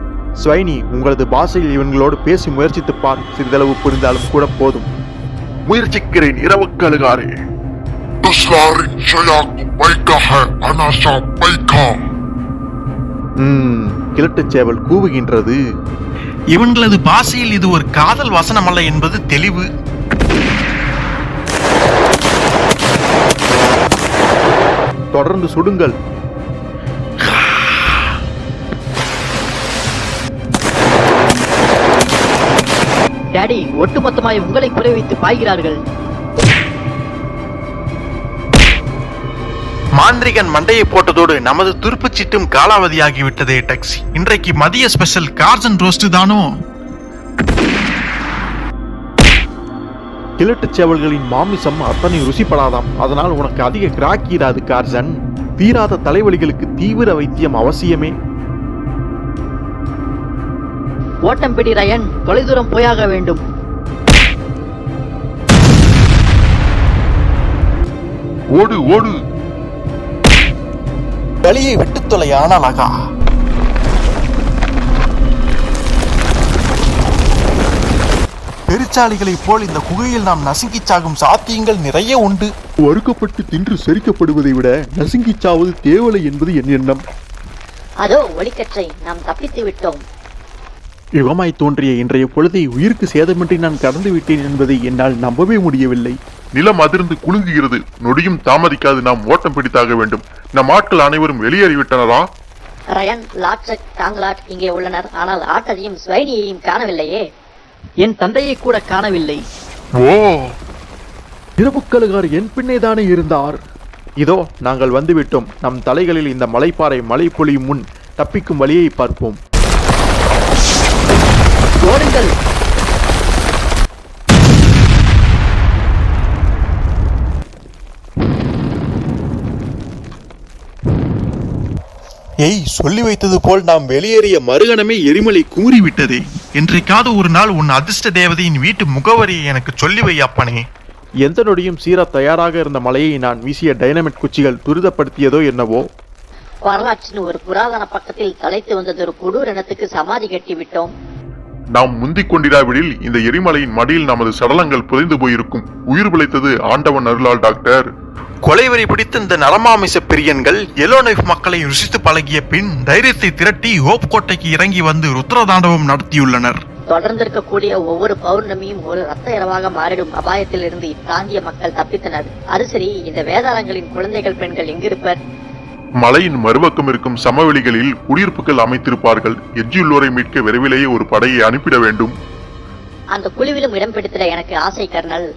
ஸ்வைனி, உங்களது பாஷையில் இவங்களோடு பேசி முயற்சித்து பார். சிறிதளவு புரிந்தாலும் கூட போதும். முயற்சிக்கிறேன் இரவு கழுகாரே. கிழட்டுச் சேவல் கூவுகின்றது. இவங்களது பாஷையில் இது ஒரு காதல் வசனம் அல்ல என்பது தெளிவு. தொடர்ந்து சுடுங்கள். டாடி, ஒட்டுமொத்தமாய் உங்களை குறைவைத்து பாய்கிறார்கள். மாந்திரிகன் மண்டையை போட்டதோடு நமது துருப்புச் சீட்டும் காலாவதியாகிவிட்டதே டெக்ஸ். இன்றைக்கு மதிய ஸ்பெஷல் கார்சன் ரோஸ்ட் தானோ? கிழட்டுச் சேவல்களின் மாமிசம் அத்தனை ருசிப்படாதாம். அதனால் உனக்கு அதிக கிராக்கீராது கார்சன். தீராத தலைவலிகளுக்கு தீவிர வைத்தியம் அவசியமே. ஓட்டம் பிடி ரயன், தொலைதூரம் போயாக வேண்டும். ஓடு ஓடு. வழியை விட்டுத் தொலையான லகா. பெருச்சாளிகளைப் போல் இந்த குகையில் நாம் நசுங்கிச் சாகும் சாத்தியங்கள் நிறைய உண்டு. வறுக்கப்பட்டு தின்று செரிக்கப்படுவதை விட நசுங்கிச் சாவது தேவலை என்பது என் எண்ணம். அதோ ஒளிக்கற்றை, நாம் தப்பித்து விட்டோம். யுகமாய் தோன்றிய இன்றைய பொழுதை உயிருக்கு சேதமின்றி நான் கடந்து விட்டேன் என்பதை என்னால் நம்பவே முடியவில்லை. நிலம் அதிர்ந்து குலுங்குகிறது. நொடியும் தாமதிக்காது நாம் ஓட்டம் பிடித்தாக வேண்டும். நம் ஆட்கள் அனைவரும் வெளியேறிவிட்டனரா? ரயன், லாட்சக், டாங்லாட் இங்கே உள்ளனர். ஆனால் ஆட்டரையும் ஸ்வைனியையும் காணவில்லையே. என் தந்தையை கூட காணவில்லை. ஓ, இரவுக்கழுகார் என் பின்னே தானே இருந்தார். இதோ நாங்கள் வந்துவிட்டோம். நம் தலைகளில் இந்த மலைப்பாறை மழை பொழியும் முன் தப்பிக்கும் வழியை பார்ப்போம். ஓடுங்கள். ஏய், சொல்லி வைத்தது போல் நாம் வெளியேறிய மறுகணமே எரிமலை கூறிவிட்டதே. இன்றைக்காவது ஒரு நாள் உன் அதிர்ஷ்ட தேவதையின் வீட்டு முகவரியை எனக்கு சொல்லி வை அப்பனே. எந்த நொடியும் சீர தயாராக இருந்த மலையை நான் வீசிய டைனமைட் குச்சிகள் துரிதப்படுத்தியதோ என்னவோ. வரலாற்றின் ஒரு புராதன பக்கத்தில் தலைத்து வந்தது ஒரு கொடூர இனத்துக்கு சமாதி கட்டிவிட்டோம். நாம் முந்திக் கொண்டிராவிடில் இந்த எரிமலையின் மடியில் நமது சடலங்கள் புதைந்து போயிருக்கும். உயிர் பிழைத்தது ஆண்டவன் அருளால் டாக்டர். கொலைவரி பிடித்த இந்த நரமாமிச பிரியன்கள் எல்லோ நைஃப் மக்களை ருசித்து பழகிய பின் தைரியத்தை திரட்டி ஹோப் கோட்டைக்கு இறங்கி வந்து ருத்ரதாண்டவம் நடத்தியுள்ளனர். தொடர்ந்திருக்கக்கூடிய ஒவ்வொரு பௌர்ணமியும் ஒரு ரத்த இரவாக மாறிடும் அபாயத்தில் இருந்து இத்தாங்கிய மக்கள் தப்பித்தனர். அது சரி, இந்த வேதாளங்களின் குழந்தைகள் பெண்கள் எங்கிருப்பர்? மலையின் மறுபக்கம் இருக்கும் சமவெளிகளில் குடியிருப்புகள் அமைத்திருப்பார்கள். எஞ்சியுள்ளோரை மீட்க விரைவிலேயே ஒரு படையை அனுப்பிட வேண்டும். அந்த குழுவிலும் இடம் பிடித்திட எனக்கு ஆசை கர்னல்.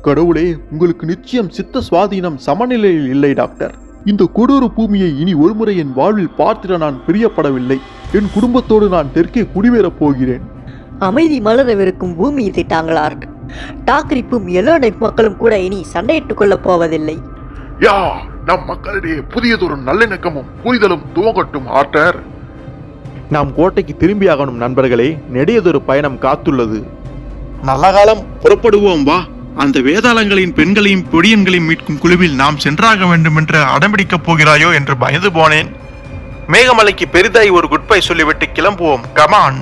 கடவுளே, உங்களுக்கு நிச்சயம் சித்த சுவாதீனம் சமநிலையில் இல்லை டாக்டர். இந்த கொடூர பூமியை இனி ஒருமுறை என் வாழ்வில் பார்த்திட நான் பிரியப்படவில்லை. என் குடும்பத்தோடு நான் தெற்கே குடிவேறப் போகிறேன். அமைதி மலரவிருக்கும் பூமி இது டாங்கலார்ட். டாக்ரிப்பும் எல்லோ நைஃப் மக்களும் கூட இனி சண்டையிட்டுக் கொள்ளப் போவதில்லை. யா, நம் மக்களிடையே புதியதொரு நல்லிணக்கமும் புரிதலும் துவங்கட்டும் ஆர்டர். நாம் கோட்டைக்கு திரும்பியாகணும் நண்பர்களே. நெடியதொரு பயணம் காத்துள்ளது. நல்ல காலம், புறப்படுவோம் வா. அந்த வேதாளங்களின் பெண்களையும் பொடியன்களையும் மீட்கும் குழுவில் நாம் சென்றாக வேண்டும் என்று அடம்பிடிக்கப் போகிறாயோ என்று பயந்து போனேன். மேகமலைக்கு பெரிதாய் ஒரு குட் பை சொல்லிவிட்டு கிளம்புவோம். கமான்.